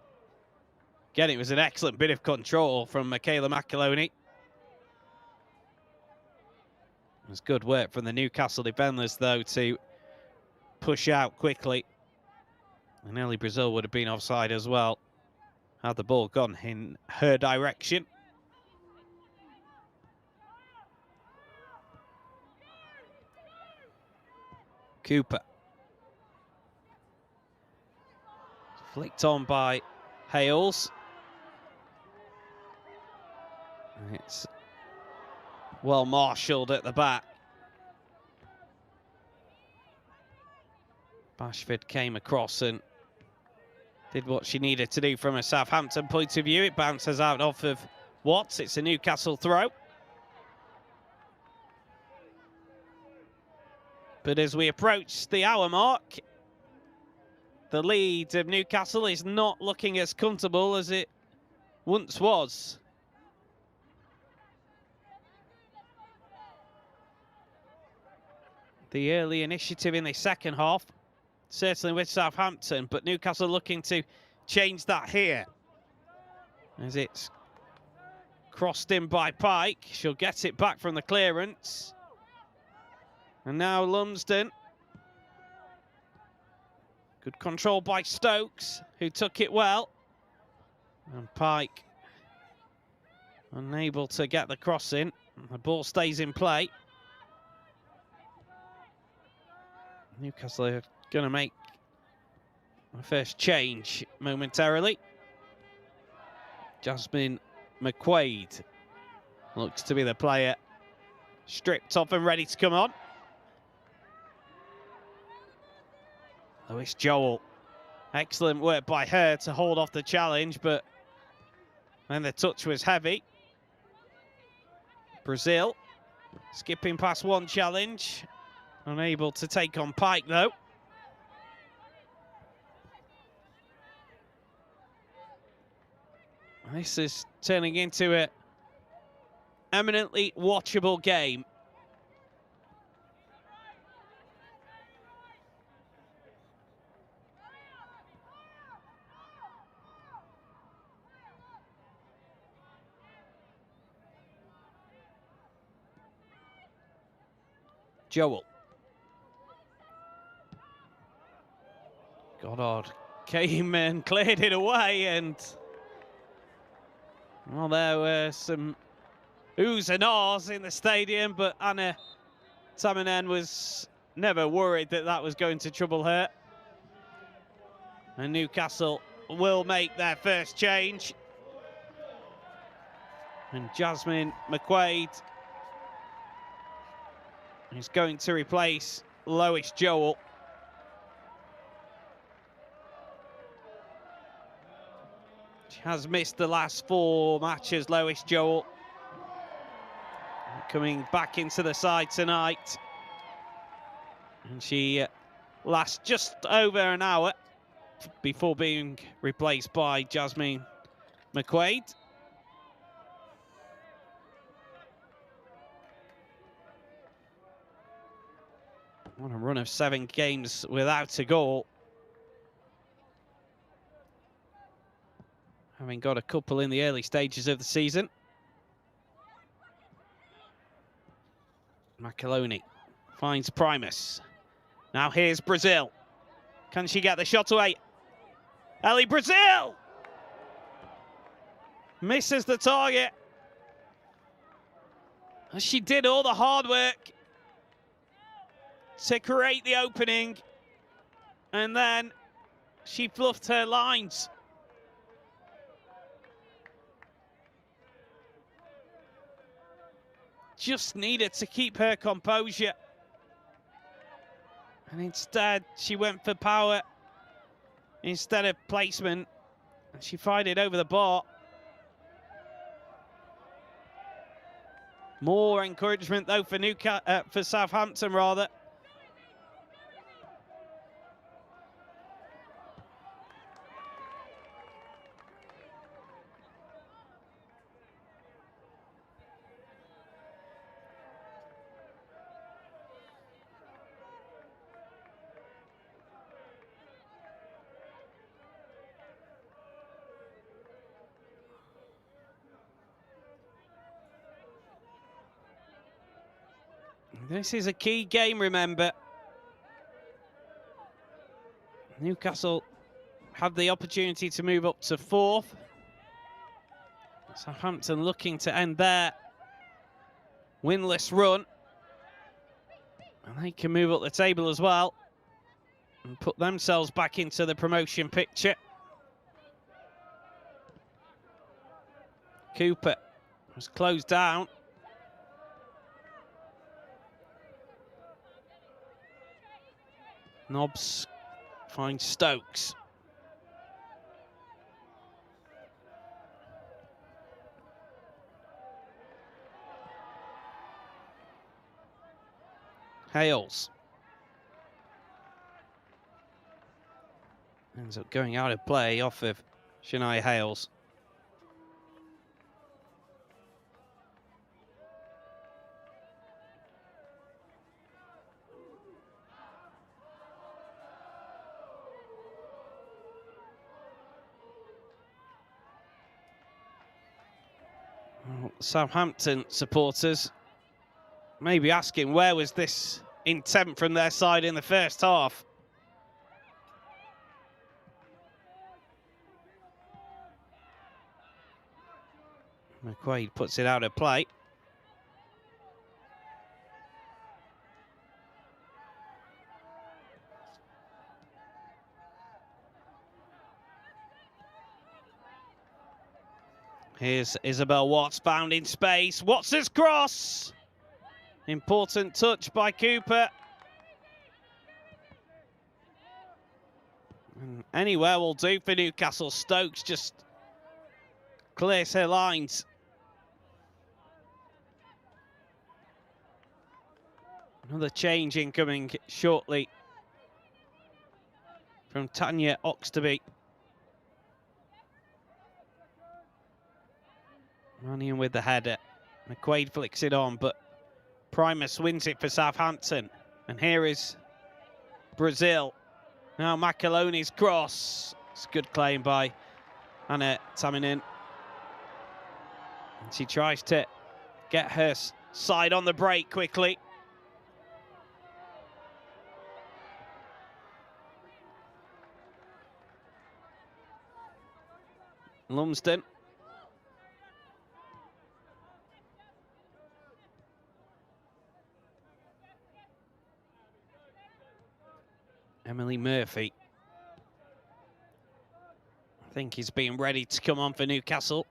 Again, it was an excellent bit of control from Michaela McAloney. It was good work from the Newcastle defenders, though, to push out quickly. And Ellie Brazil would have been offside as well, had the ball gone in her direction. Cooper. Flicked on by Hales. It's well marshalled at the back. Bashford came across and did what she needed to do from a Southampton point of view. It bounces out off of Watts. It's a Newcastle throw. But as we approach the hour mark, the lead of Newcastle is not looking as comfortable as it once was. The early initiative in the second half, certainly with Southampton, but Newcastle looking to change that here. As it's crossed in by Pike, she'll get it back from the clearance. And now Lumsden. Good control by Stokes, who took it well. And Pike unable to get the cross in. The ball stays in play. Newcastle are going to make a first change momentarily. Jasmine McQuaid looks to be the player stripped off and ready to come on. Lewis Joel, excellent work by her to hold off the challenge, but then the touch was heavy. Brazil skipping past one challenge, unable to take on Pike though. This is turning into an eminently watchable game. Joel. Goddard came and cleared it away, and well, there were some oohs and ahs in the stadium, but Anna Tamanen was never worried that that was going to trouble her. And Newcastle will make their first change. And Jasmine McQuaid is going to replace Lois Joel. She has missed the last 4 matches, Lois Joel. Coming back into the side tonight. And she lasts just over an hour before being replaced by Jasmine McQuaid. On a run of 7 games without a goal. having got a couple in the early stages of the season. Macaloni finds Primus. Now here's Brazil. Can she get the shot away? Ellie Brazil! Misses the target. And she did all the hard work to create the opening. And then she fluffed her lines. Just needed to keep her composure. And instead, she went for power instead of placement. And she fired it over the bar. More encouragement, though, for for Southampton, rather. This is a key game, remember. Newcastle had the opportunity to move up to 4th. Southampton looking to end their winless run. And they can move up the table as well and put themselves back into the promotion picture. Cooper was closed down. Nobbs finds Stokes. Hales. Ends up going out of play off of Shania Hales. Southampton supporters may be asking, where was this intent from their side in the first half? McQuaid puts it out of play. Here's Isabel Watts, bound in space. Watts' cross! Important touch by Cooper. And anywhere will do for Newcastle. Stokes just clears her lines. Another change incoming shortly from Tanya Oxtoby. Running with the header. McQuaid flicks it on, but Primus wins it for Southampton. And here is Brazil. Now Macaloni's cross. It's a good claim by Anna Taminen. And she tries to get her side on the break quickly. Lumsden. Emily Murphy. I think he's being ready to come on for Newcastle.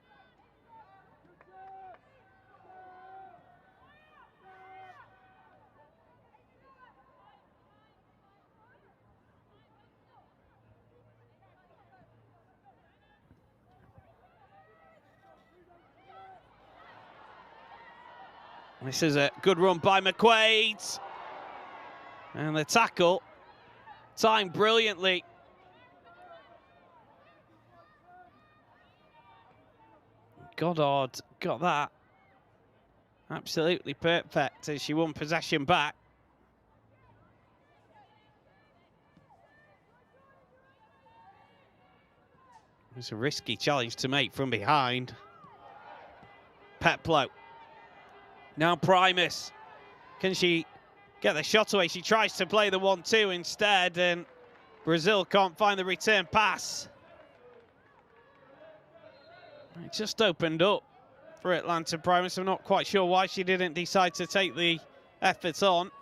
This is a good run by McQuaid. And the tackle timed brilliantly. Goddard got that absolutely perfect as she won possession back. It's a risky challenge to make from behind. Peplo. Now Primus. Can she get the shot away? She tries to play the 1-2 instead, and Brazil can't find the return pass. It just opened up for Atlanta Primus. I'm not quite sure why she didn't decide to take the effort on.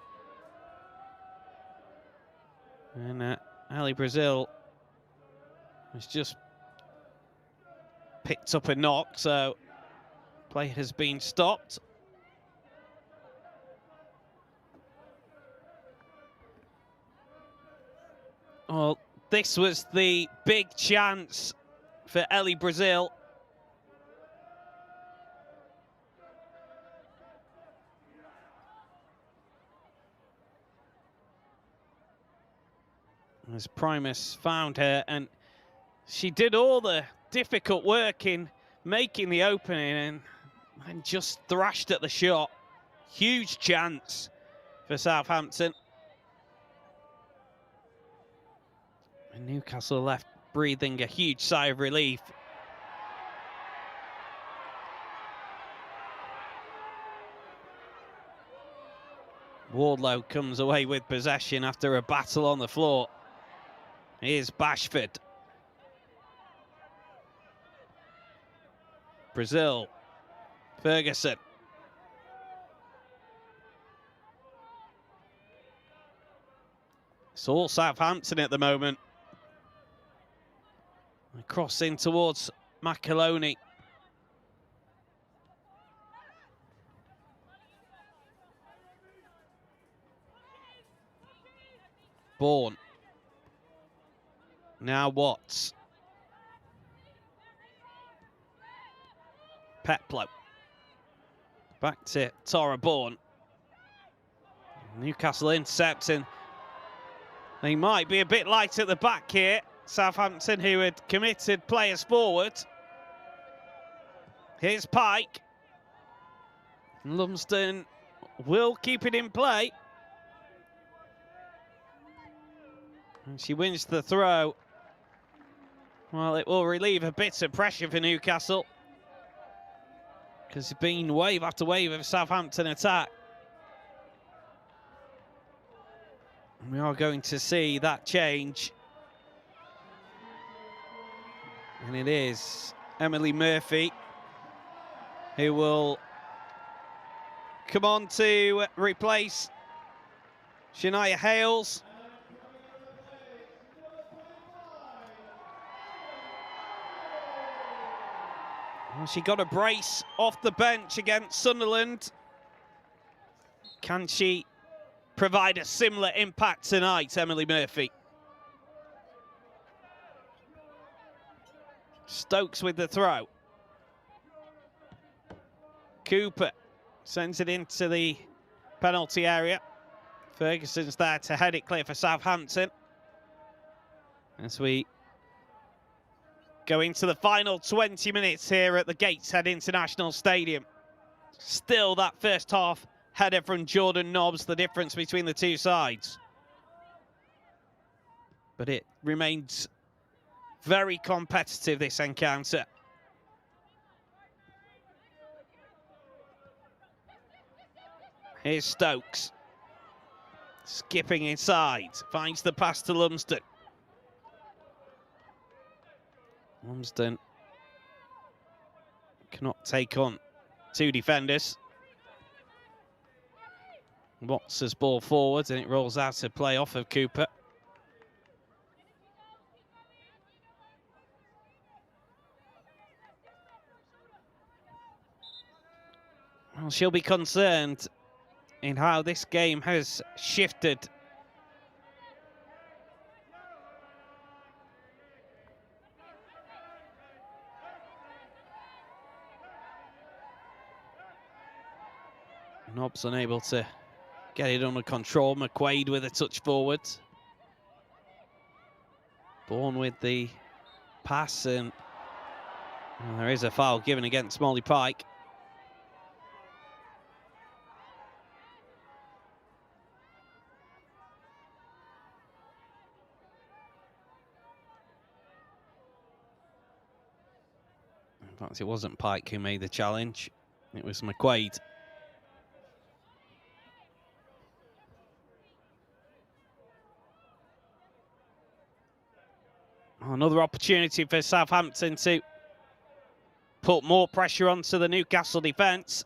And Ali Brazil has just picked up a knock, so play has been stopped. Well, this was the big chance for Ellie Brazil. As Primus found her, and she did all the difficult work in making the opening and just thrashed at the shot. Huge chance for Southampton. And Newcastle left breathing a huge sigh of relief. Wardlow comes away with possession after a battle on the floor. Here's Bashford. Brazil. Ferguson. It's all Southampton at the moment. Cross in towards McAloney. Bourne. Now Watts. Peplo. Back to Tara Bourne. Newcastle intercepting. They might be a bit light at the back here. Southampton, who had committed players forward. Here's Pike. Lumsden will keep it in play. And she wins the throw. Well, it will relieve a bit of pressure for Newcastle, because it's been wave after wave of Southampton attack. And we are going to see that change. And it is Emily Murphy who will come on to replace Shania Hales. Well, she got a brace off the bench against Sunderland. Can she provide a similar impact tonight, Emily Murphy? Stokes with the throw. Cooper sends it into the penalty area. Ferguson's there to head it clear for Southampton. As we go into the final 20 minutes here at the Gateshead International Stadium. Still that first half header from Jordan Nobbs, the difference between the two sides. But it remains very competitive, this encounter. Here's Stokes. Skipping inside. Finds the pass to Lumsden. Lumsden cannot take on two defenders. Watts has ball forward and it rolls out to play off of Cooper. Well, she'll be concerned in how this game has shifted. Nobbs unable to get it under control. McQuaid with a touch forward. Bourne with the pass, and well, there is a foul given against Molly Pike. In fact, it wasn't Pike who made the challenge. It was McQuaid. Another opportunity for Southampton to put more pressure onto the Newcastle defence.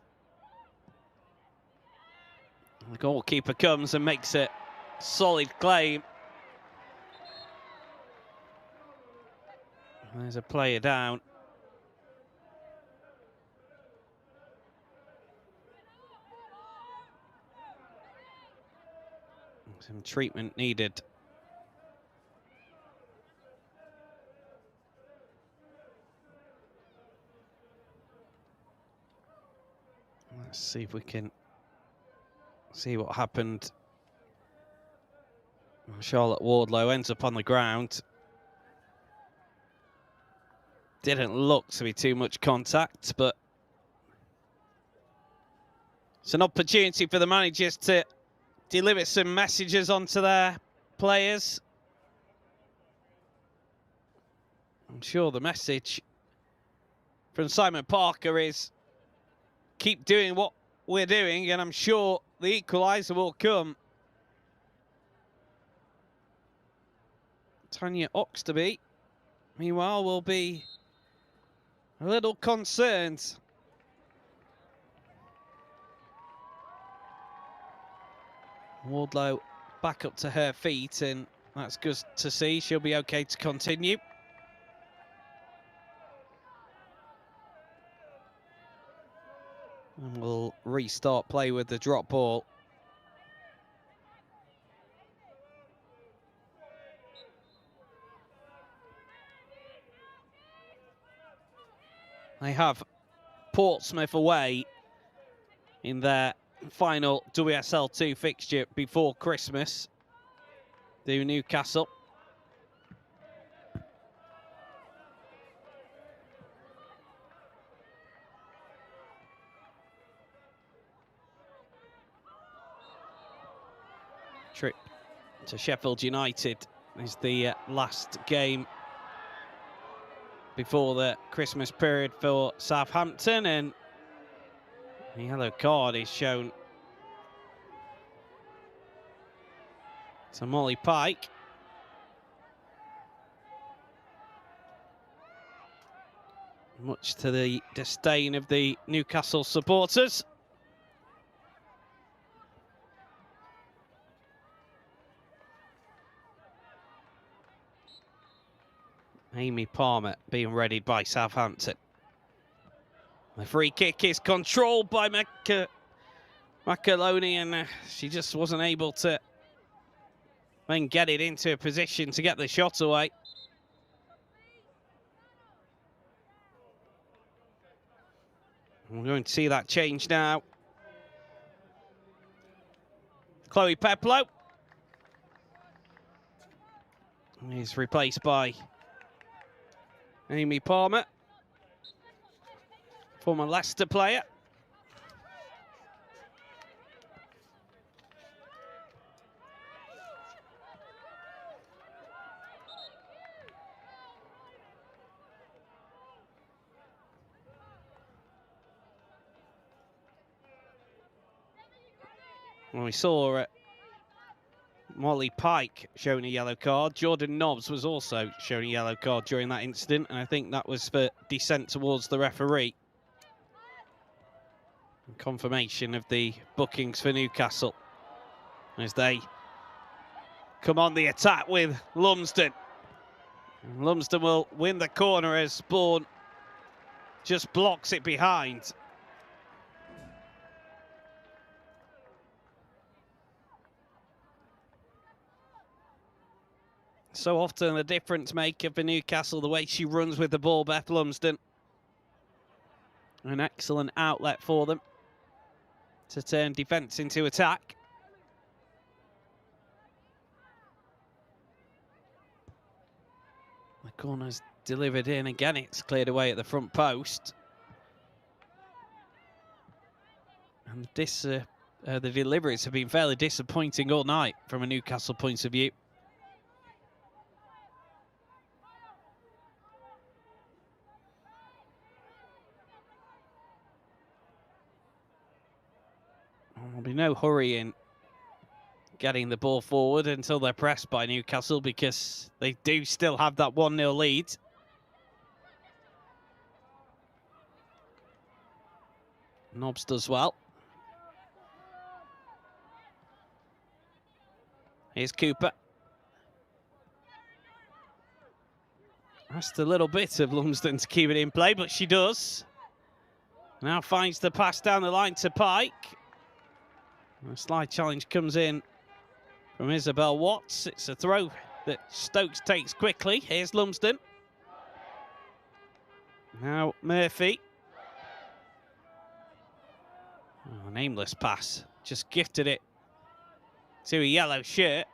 The goalkeeper comes and makes a solid claim. There's a player down. Some treatment needed. Let's see if we can see what happened. Charlotte Wardlow ends up on the ground. Didn't look to be too much contact, but it's an opportunity for the managers to deliver some messages onto their players. I'm sure the message from Simon Parker is keep doing what we're doing, and I'm sure the equaliser will come. Tanya Oxtoby, meanwhile, will be a little concerned. Wardlow back up to her feet, and that's good to see. She'll be okay to continue. And we'll restart play with the drop ball. They have Portsmouth away in their final WSL 2 fixture before Christmas. Do Newcastle. Trip to Sheffield United is the last game before the Christmas period for Southampton, and the yellow card is shown to Molly Pike. Much to the disdain of the Newcastle supporters. Amy Palmer being readied by Southampton. The free kick is controlled by McAloney, and she just wasn't able to then get it into a position to get the shot away. We're going to see that change now. Chloe Peplow is replaced by Amy Palmer, former Leicester player. Well, we saw Molly Pike shown a yellow card. Jordan Nobbs was also shown a yellow card during that incident, and I think that was for dissent towards the referee. Confirmation of the bookings for Newcastle as they come on the attack with Lumsden. And Lumsden will win the corner as Spawn just blocks it behind. So often a difference maker for Newcastle, the way she runs with the ball, Beth Lumsden. An excellent outlet for them to turn defence into attack. The corner's delivered in. Again, it's cleared away at the front post. And the deliveries have been fairly disappointing all night from a Newcastle point of view. no hurry in getting the ball forward until they're pressed by Newcastle, because they do still have that 1-0 lead. Nobbs does well. Here's Cooper. That's a little bit of Lumsden to keep it in play, but she does. Now finds the pass down the line to Pike. A slide challenge comes in from Isabel Watts. It's a throw that Stokes takes quickly. Here's Lumsden. Now Murphy. Oh, an aimless pass. Just gifted it to a yellow shirt.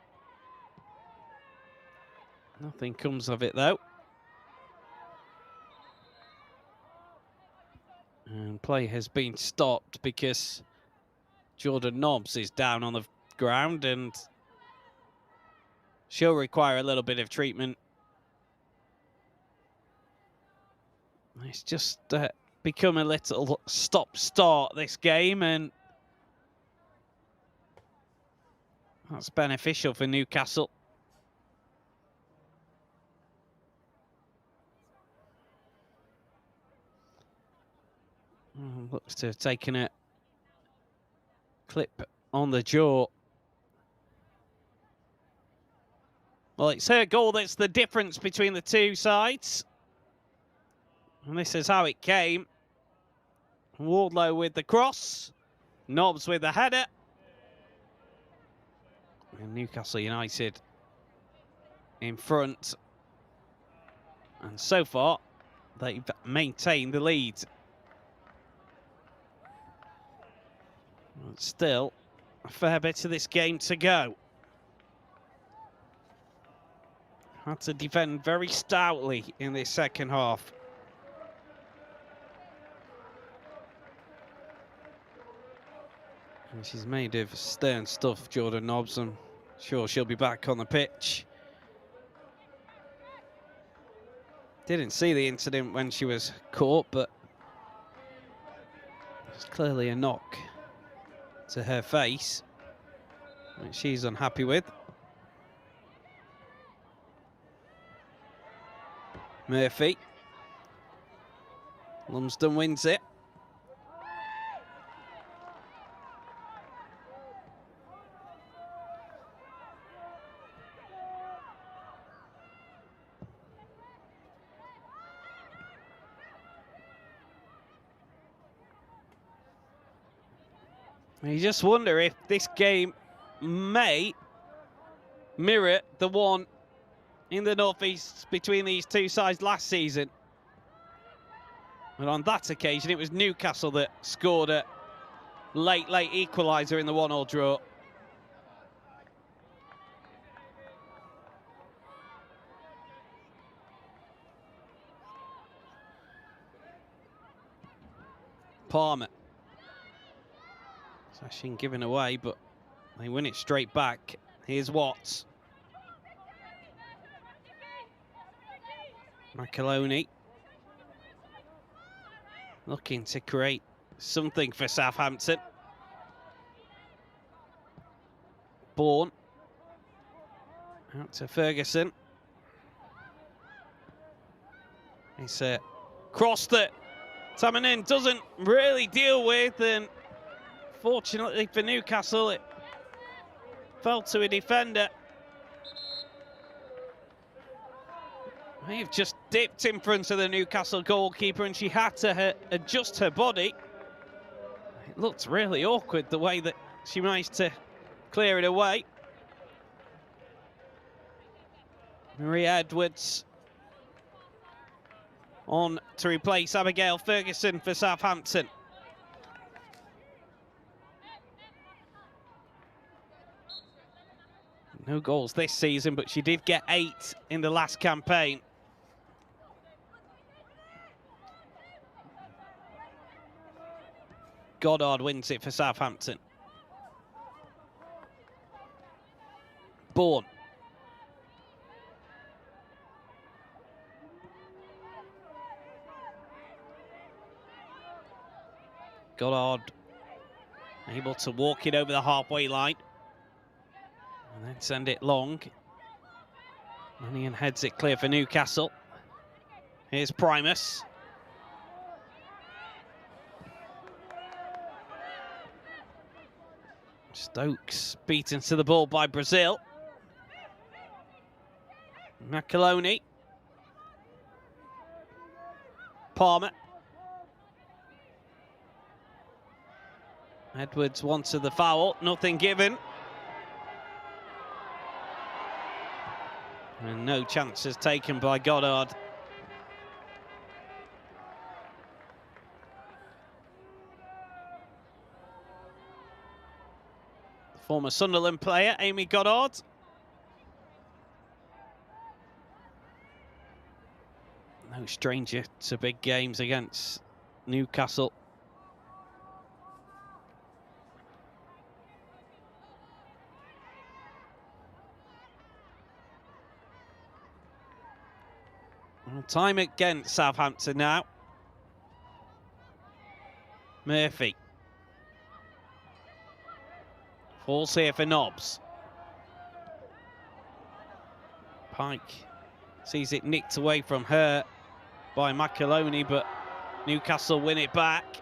Nothing comes of it though. And play has been stopped because Jordan Nobbs is down on the ground and she'll require a little bit of treatment. It's just become a little stop-start this game, and that's beneficial for Newcastle. Looks to have taken a clip on the jaw. Well, it's her goal that's the difference between the two sides. And this is how it came. Wardlow with the cross. Nobbs with the header. And Newcastle United in front. And so far, they've maintained the lead. But still, a fair bit of this game to go. Had to defend very stoutly in this second half. And she's made of stern stuff, Jordan Nobbs. I'm sure she'll be back on the pitch. Didn't see the incident when she was caught, but it's clearly a knock to her face, which she's unhappy with. Murphy. Lumsden wins it. You just wonder if this game may mirror the one in the northeast between these two sides last season. And on that occasion, it was Newcastle that scored a late equaliser in the 1-1 draw. Palmer. Session given away, but they win it straight back. Here's Watts. McAloney. Looking to create something for Southampton. Bourne. Out to Ferguson. It's a cross that Tamanin doesn't really deal with, and fortunately for Newcastle, it fell to a defender. May have just dipped in front of the Newcastle goalkeeper, and she had to adjust her body. It looked really awkward the way that she managed to clear it away. Maria Edwards on to replace Abigail Ferguson for Southampton. No goals this season, but she did get 8 in the last campaign. Goddard wins it for Southampton. Bourne. Goddard Able to walk it over the halfway line. And then send it long. Mannion heads it clear for Newcastle. Here's Primus. Stokes beaten to the ball by Brazil. McAloney. Palmer. Edwards wanted the foul, nothing given. And no chances taken by Goddard. Former Sunderland player, Amy Goddard. No stranger to big games against Newcastle. Well, time against Southampton now. Murphy. Falls here for Nobbs. Pike sees it nicked away from her by McAloney, but Newcastle win it back.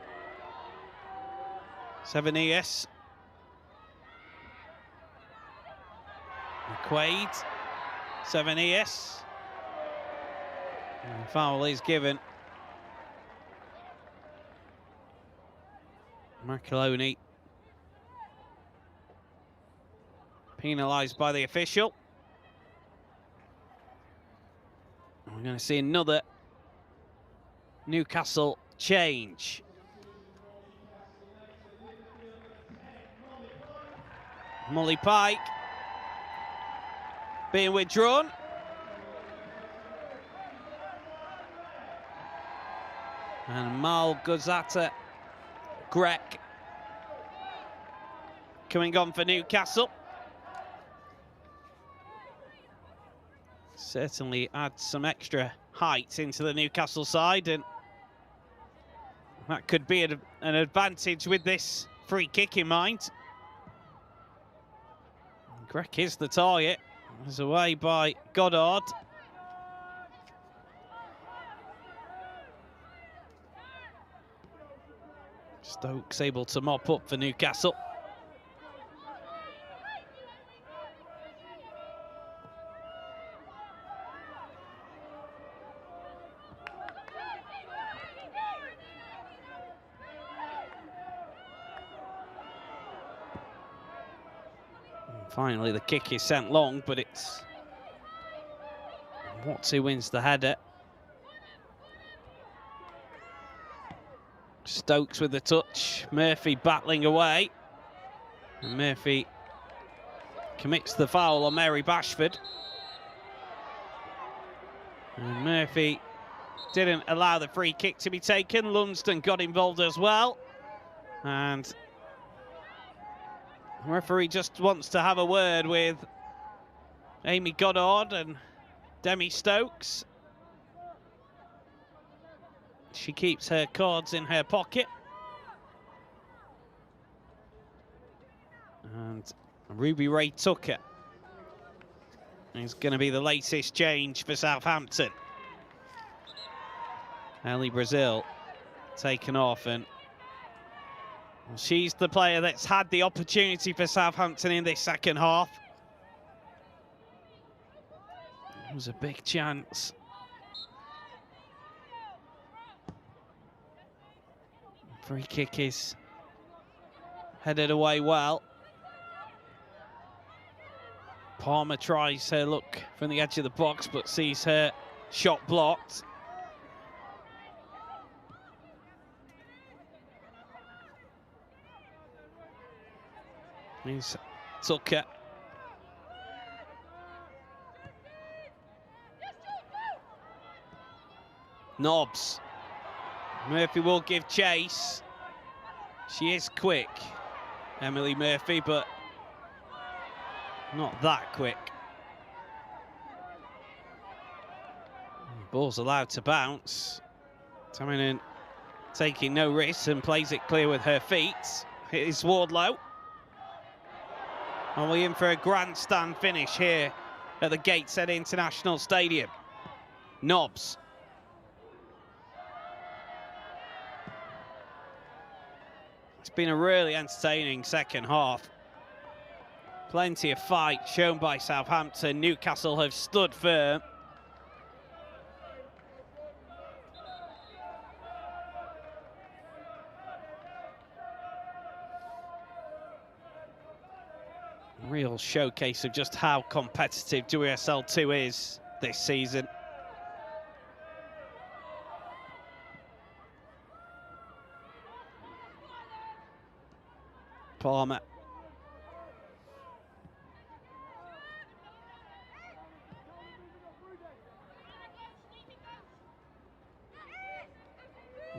Sevenius. McQuaid. Sevenius. And foul is given. McAloney penalised by the official. We're going to see another Newcastle change. Molly Pike being withdrawn. And Mal Guzata Grek coming on for Newcastle. Certainly adds some extra height into the Newcastle side, and that could be an advantage with this free kick in mind. Grek is the target. It's away by Goddard. Stokes able to mop up for Newcastle. And finally, the kick is sent long, but it's Watts who wins the header. Stokes with the touch, Murphy battling away. And Murphy commits the foul on Mary Bashford. And Murphy didn't allow the free kick to be taken. Lunsden got involved as well. And the referee just wants to have a word with Amy Goddard and Demi Stokes. She keeps her cards in her pocket. And Ruby Ray Tucker is going to be the latest change for Southampton. Ellie Brazil taken off, and she's the player that's had the opportunity for Southampton in this second half. It was a big chance. Free kick is headed away well. Palmer tries her look from the edge of the box, but sees her shot blocked. Here's Tucker. Nobbs. Murphy will give chase. She is quick, Emily Murphy, but not that quick. Ball's allowed to bounce. Taminen taking no risks and plays it clear with her feet. It is Wardlow. Are we in for a grandstand finish here at the Gateshead International Stadium? Nobbs. It's been a really entertaining second half. Plenty of fight shown by Southampton. Newcastle have stood firm. Real showcase of just how competitive WSL 2 is this season. Palmer.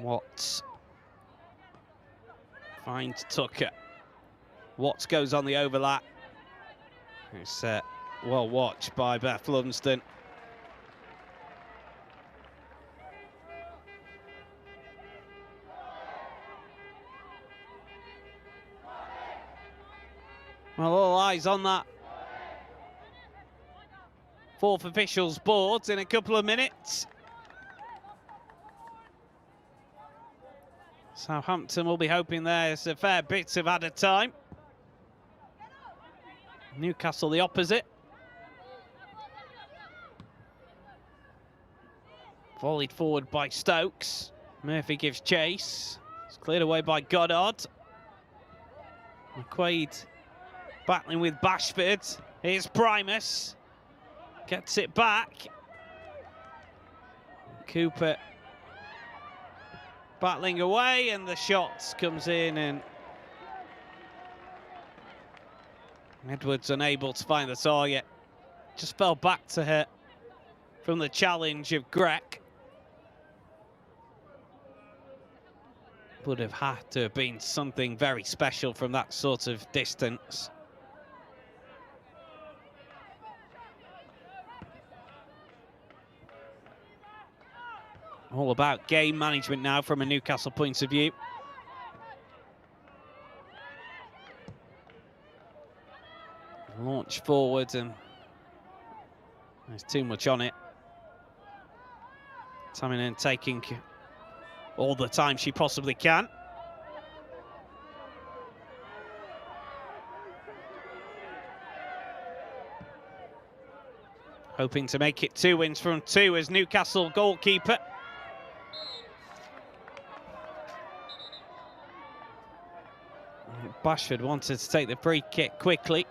Watts. Finds Tucker. Watts goes on the overlap. It's well watched by Beth Lumsden. Well, all eyes on that fourth officials board in a couple of minutes. Southampton will be hoping there's a fair bit of added time. Newcastle the opposite. Volleyed forward by Stokes. Murphy gives chase. It's cleared away by Goddard. McQuaid battling with Bashford. Here's Primus. Gets it back. Cooper battling away, and the shot comes in, and Edwards unable to find the target. Just fell back to her from the challenge of Grech. Would have had to have been something very special from that sort of distance. All about game management now from a Newcastle point of view. Launch forward, and there's too much on it. Taminen taking all the time she possibly can. Hoping to make it 2 wins from 2 as Newcastle goalkeeper. Bashford wanted to take the free kick quickly.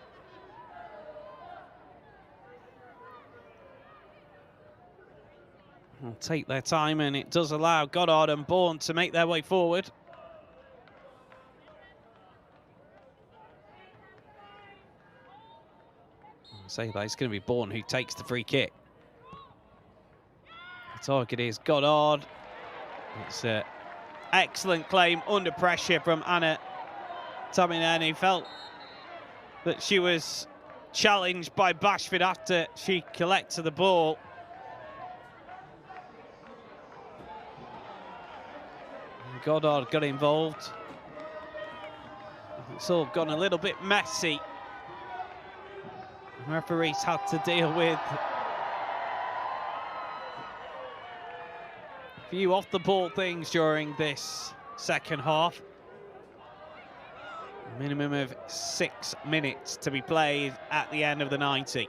Will take their time, and it does allow Goddard and Bourne to make their way forward. I'll say that it's going to be Bourne who takes the free kick. The target is Goddard. It's an excellent claim under pressure from Anna Taminen, who felt that she was challenged by Bashford after she collected the ball. Goddard got involved. It's all gone a little bit messy. Referees had to deal with a few off-the-ball things during this second half. A minimum of 6 minutes to be played at the end of the 90.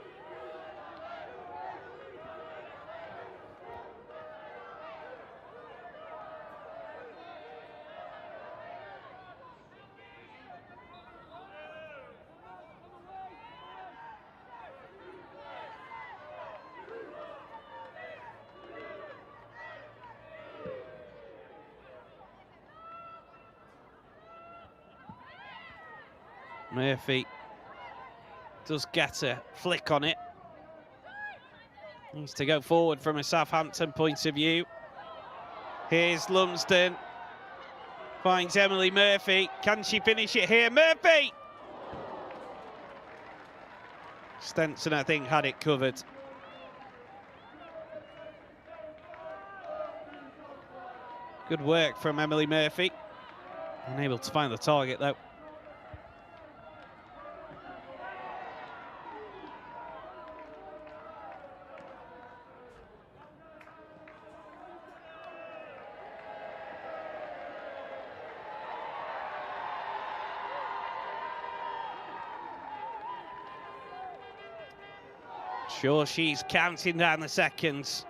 Murphy does get a flick on it. Needs to go forward from a Southampton point of view. Here's Lumsden. Finds Emily Murphy. Can she finish it here? Murphy! Stenson, I think, had it covered. Good work from Emily Murphy. Unable to find the target, though. Sure, she's counting down the seconds.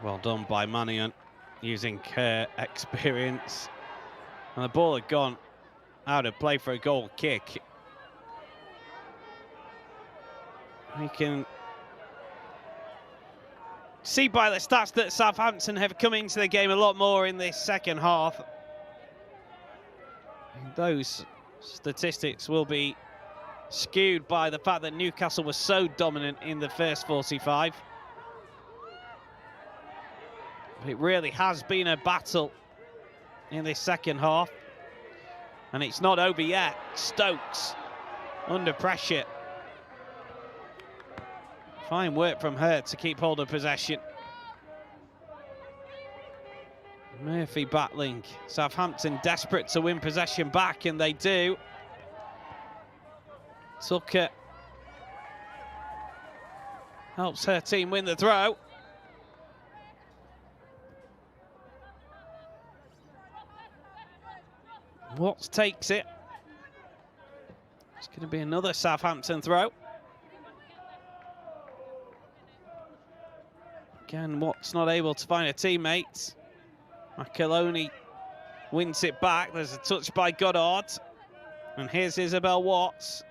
Well done by Mannion, using her experience. And the ball had gone out of play for a goal kick. We can see by the stats that Southampton have come into the game a lot more in this second half. Those statistics will be skewed by the fact that Newcastle was so dominant in the first 45. It really has been a battle in this second half. And it's not over yet. Stokes under pressure. Fine work from her to keep hold of possession. Murphy battling. Southampton desperate to win possession back, and they do. Tucker helps her team win the throw. Watts takes it. It's going to be another Southampton throw. Again, Watts not able to find a teammate. McAloney wins it back. There's a touch by Goddard. And here's Isabel Watts,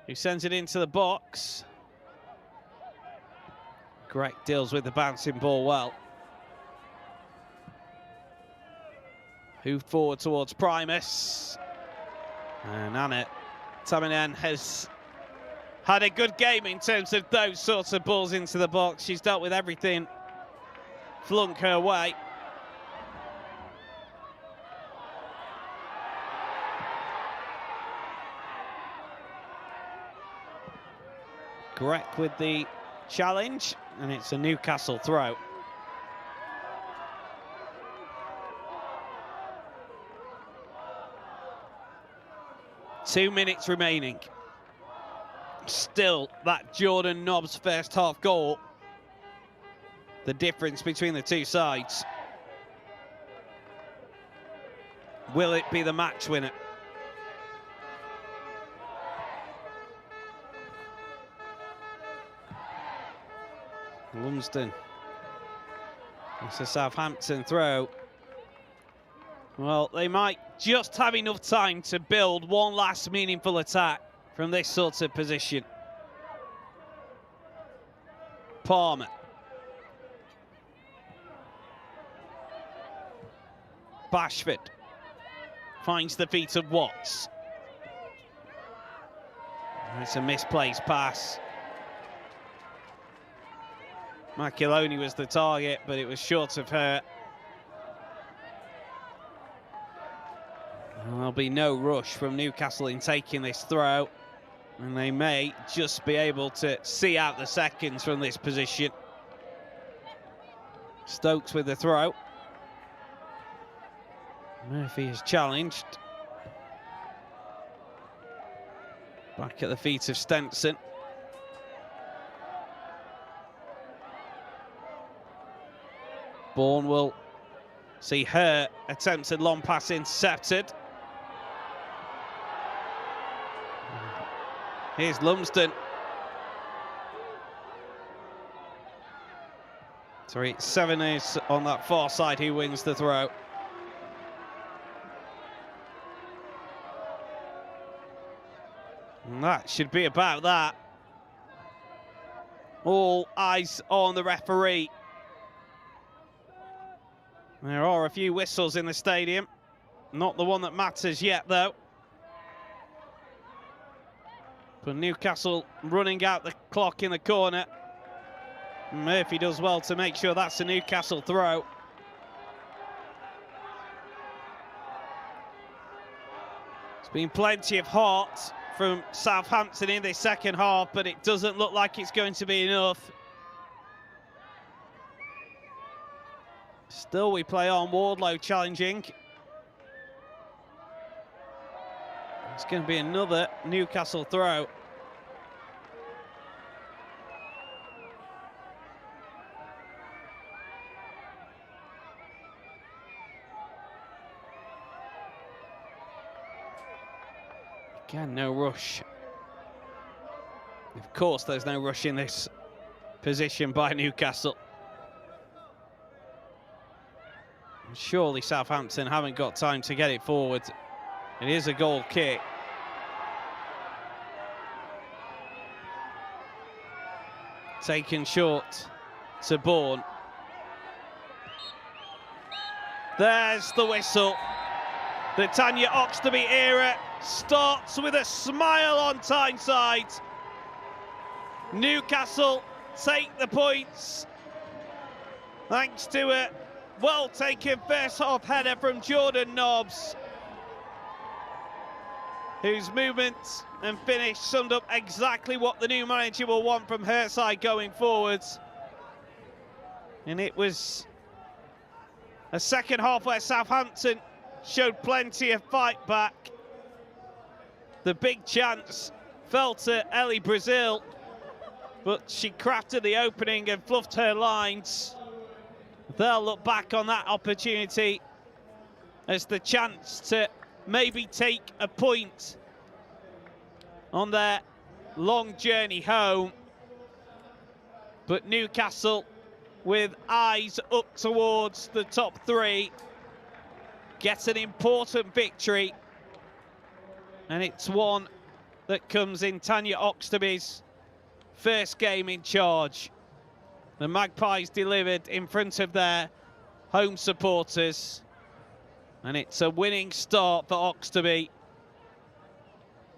who sends it into the box. Greg deals with the bouncing ball well. Who forward towards Primus. And Anna Taminen has had a good game in terms of those sorts of balls into the box. She's dealt with everything flung her way. Greg with the challenge, and it's a Newcastle throw. Two minutes remaining. Still that Jordan Nobbs first half goal. The difference between the two sides. Will it be the match winner? Lumsden. It's a Southampton throw. Well, they might just have enough time to build one last meaningful attack from this sort of position. Palmer. Bashford finds the feet of Watts. It's a misplaced pass. McAloney was the target, but it was short of her. There'll be no rush from Newcastle in taking this throw, and they may just be able to see out the seconds from this position. Stokes with the throw. Murphy is challenged. Back at the feet of Stenson. Bourne will see her attempted long pass intercepted. Here's Lumsden. Sorry, Seven is on that far side who wins the throw. And that should be about that. All eyes on the referee. There are a few whistles in the stadium. Not the one that matters yet, though. But Newcastle running out the clock in the corner. Murphy does well to make sure that's a Newcastle throw. There's been plenty of heart from Southampton in this second half, but it doesn't look like it's going to be enough. Still we play on. Wardlow challenging. It's going to be another Newcastle throw. Again, no rush. Of course, there's no rush in this position by Newcastle. Surely Southampton haven't got time to get it forward. It is a goal kick. Taken short to Bourne. There's the whistle. The Tanya Oxtoby era starts with a smile on Tyneside. Newcastle take the points thanks to a well-taken first-half header from Jordan Nobbs, whose movement and finish summed up exactly what the new manager will want from her side going forwards. And it was a second half where Southampton showed plenty of fight back. The big chance fell to Ellie Brazil, but she crafted the opening and fluffed her lines. They'll look back on that opportunity as the chance to maybe take a point on their long journey home. But Newcastle, with eyes up towards the top three, gets an important victory, and it's one that comes in Tanya Oxtoby's first game in charge. The Magpies delivered in front of their home supporters, and it's a winning start for Oxtoby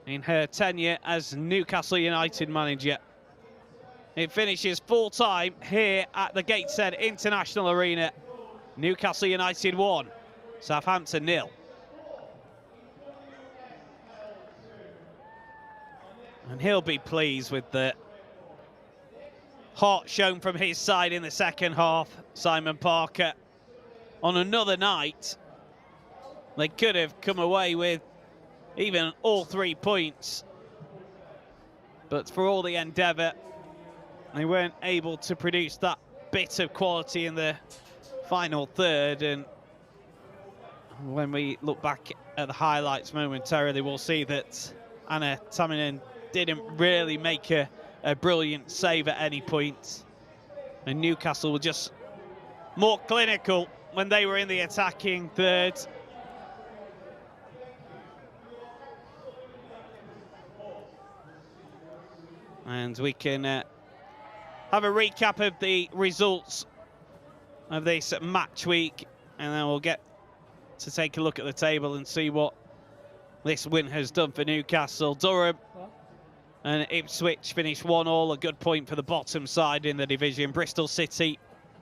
in her tenure as Newcastle United manager. It finishes full-time here at the Gateshead International Arena. Newcastle United 1, Southampton 0. And he'll be pleased with the heart shown from his side in the second half, Simon Parker. On another night, they could have come away with even all 3 points. But for all the endeavour, they weren't able to produce that bit of quality in the final third. And when we look back at the highlights momentarily, we'll see that Anna Taminen didn't really make a brilliant save at any point. And Newcastle were just more clinical when they were in the attacking third. And we can have a recap of the results of this match week, and then we'll get to take a look at the table and see what this win has done for Newcastle. Durham and Ipswich finished 1-1, a good point for the bottom side in the division. Bristol City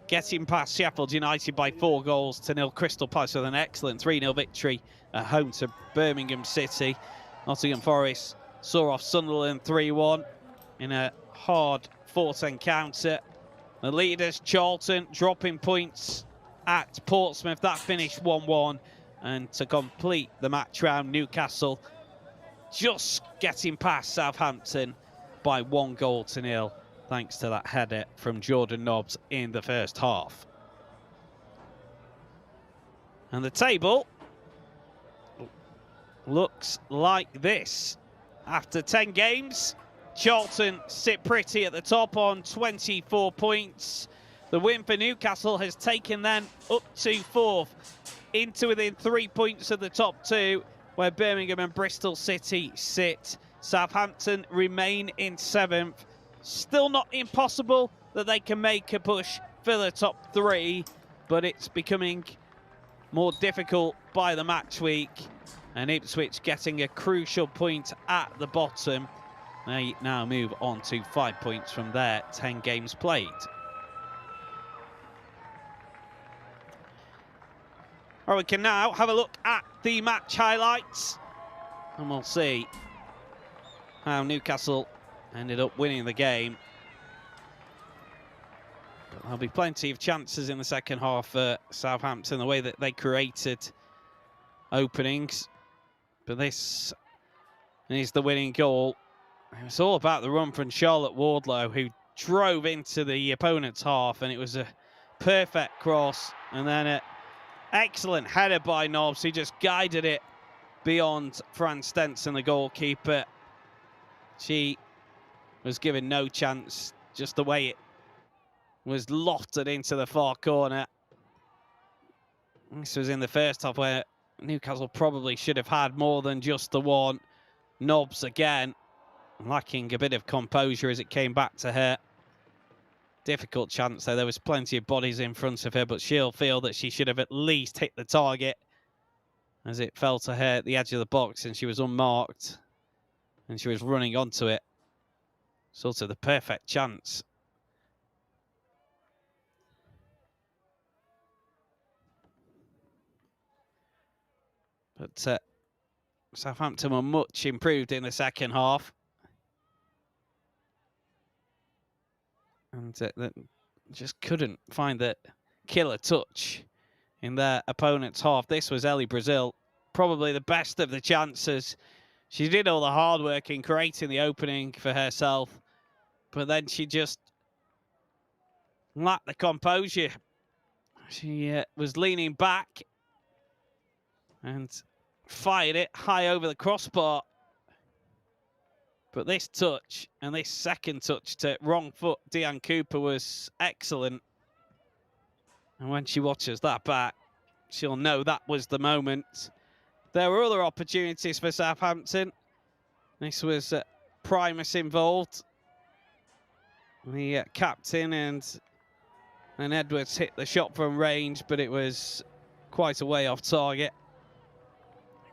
getting past Sheffield United by 4-0. Crystal Palace with an excellent 3-0 victory at home to Birmingham City. Nottingham Forest saw off Sunderland 3-1 in a hard-fought encounter. The leaders, Charlton, dropping points at Portsmouth. That finished 1-1. And to complete the match round, Newcastle just getting past Southampton by 1-0, thanks to that header from Jordan Nobbs in the first half. And the table looks like this. After 10 games, Charlton sit pretty at the top on 24 points. The win for Newcastle has taken them up to 4th, into within 3 points of the top 2, where Birmingham and Bristol City sit. Southampton remain in 7th. Still not impossible that they can make a push for the top 3, but it's becoming more difficult by the match week. And Ipswich getting a crucial point at the bottom. They now move on to 5 points from their 10 games played. All right, we can now have a look at the match highlights, and we'll see how Newcastle ended up winning the game. But there'll be plenty of chances in the second half for Southampton, the way that they created openings. But this and is the winning goal. It was all about the run from Charlotte Wardlow, who drove into the opponent's half, and it was a perfect cross, and then an excellent header by Nobbs. He just guided it beyond Fran Stenson, the goalkeeper. She was given no chance, just the way it was lofted into the far corner. This was in the first half where Newcastle probably should have had more than just the one. Nobbs again, lacking a bit of composure as it came back to her. Difficult chance there. There was plenty of bodies in front of her, but she'll feel that she should have at least hit the target as it fell to her at the edge of the box and she was unmarked and she was running onto it. Sort of the perfect chance. But Southampton were much improved in the second half. And just couldn't find the killer touch in their opponent's half. This was Ellie Brazil, probably the best of the chances. She did all the hard work in creating the opening for herself, but then she just lacked the composure. She was leaning back and fired it high over the crossbar. But this touch and this second touch to wrong foot Deanne Cooper was excellent. And when she watches that back, she'll know that was the moment. There were other opportunities for Southampton. This was Primus involved. The captain and Edwards hit the shot from range, but it was quite a way off target.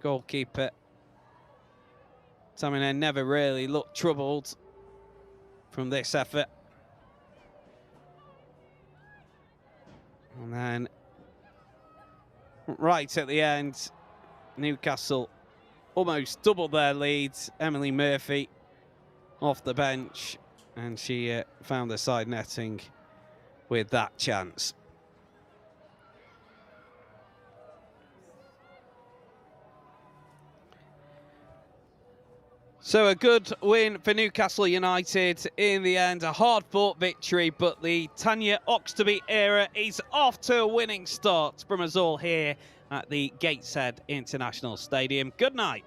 Goalkeeper Tamine never really looked troubled from this effort. And then right at the end, Newcastle almost doubled their lead. Emily Murphy off the bench, and she found the side netting with that chance. So a good win for Newcastle United in the end, a hard-fought victory, but the Tanya Oxtoby era is off to a winning start from us all here at the Gateshead International Stadium. Good night.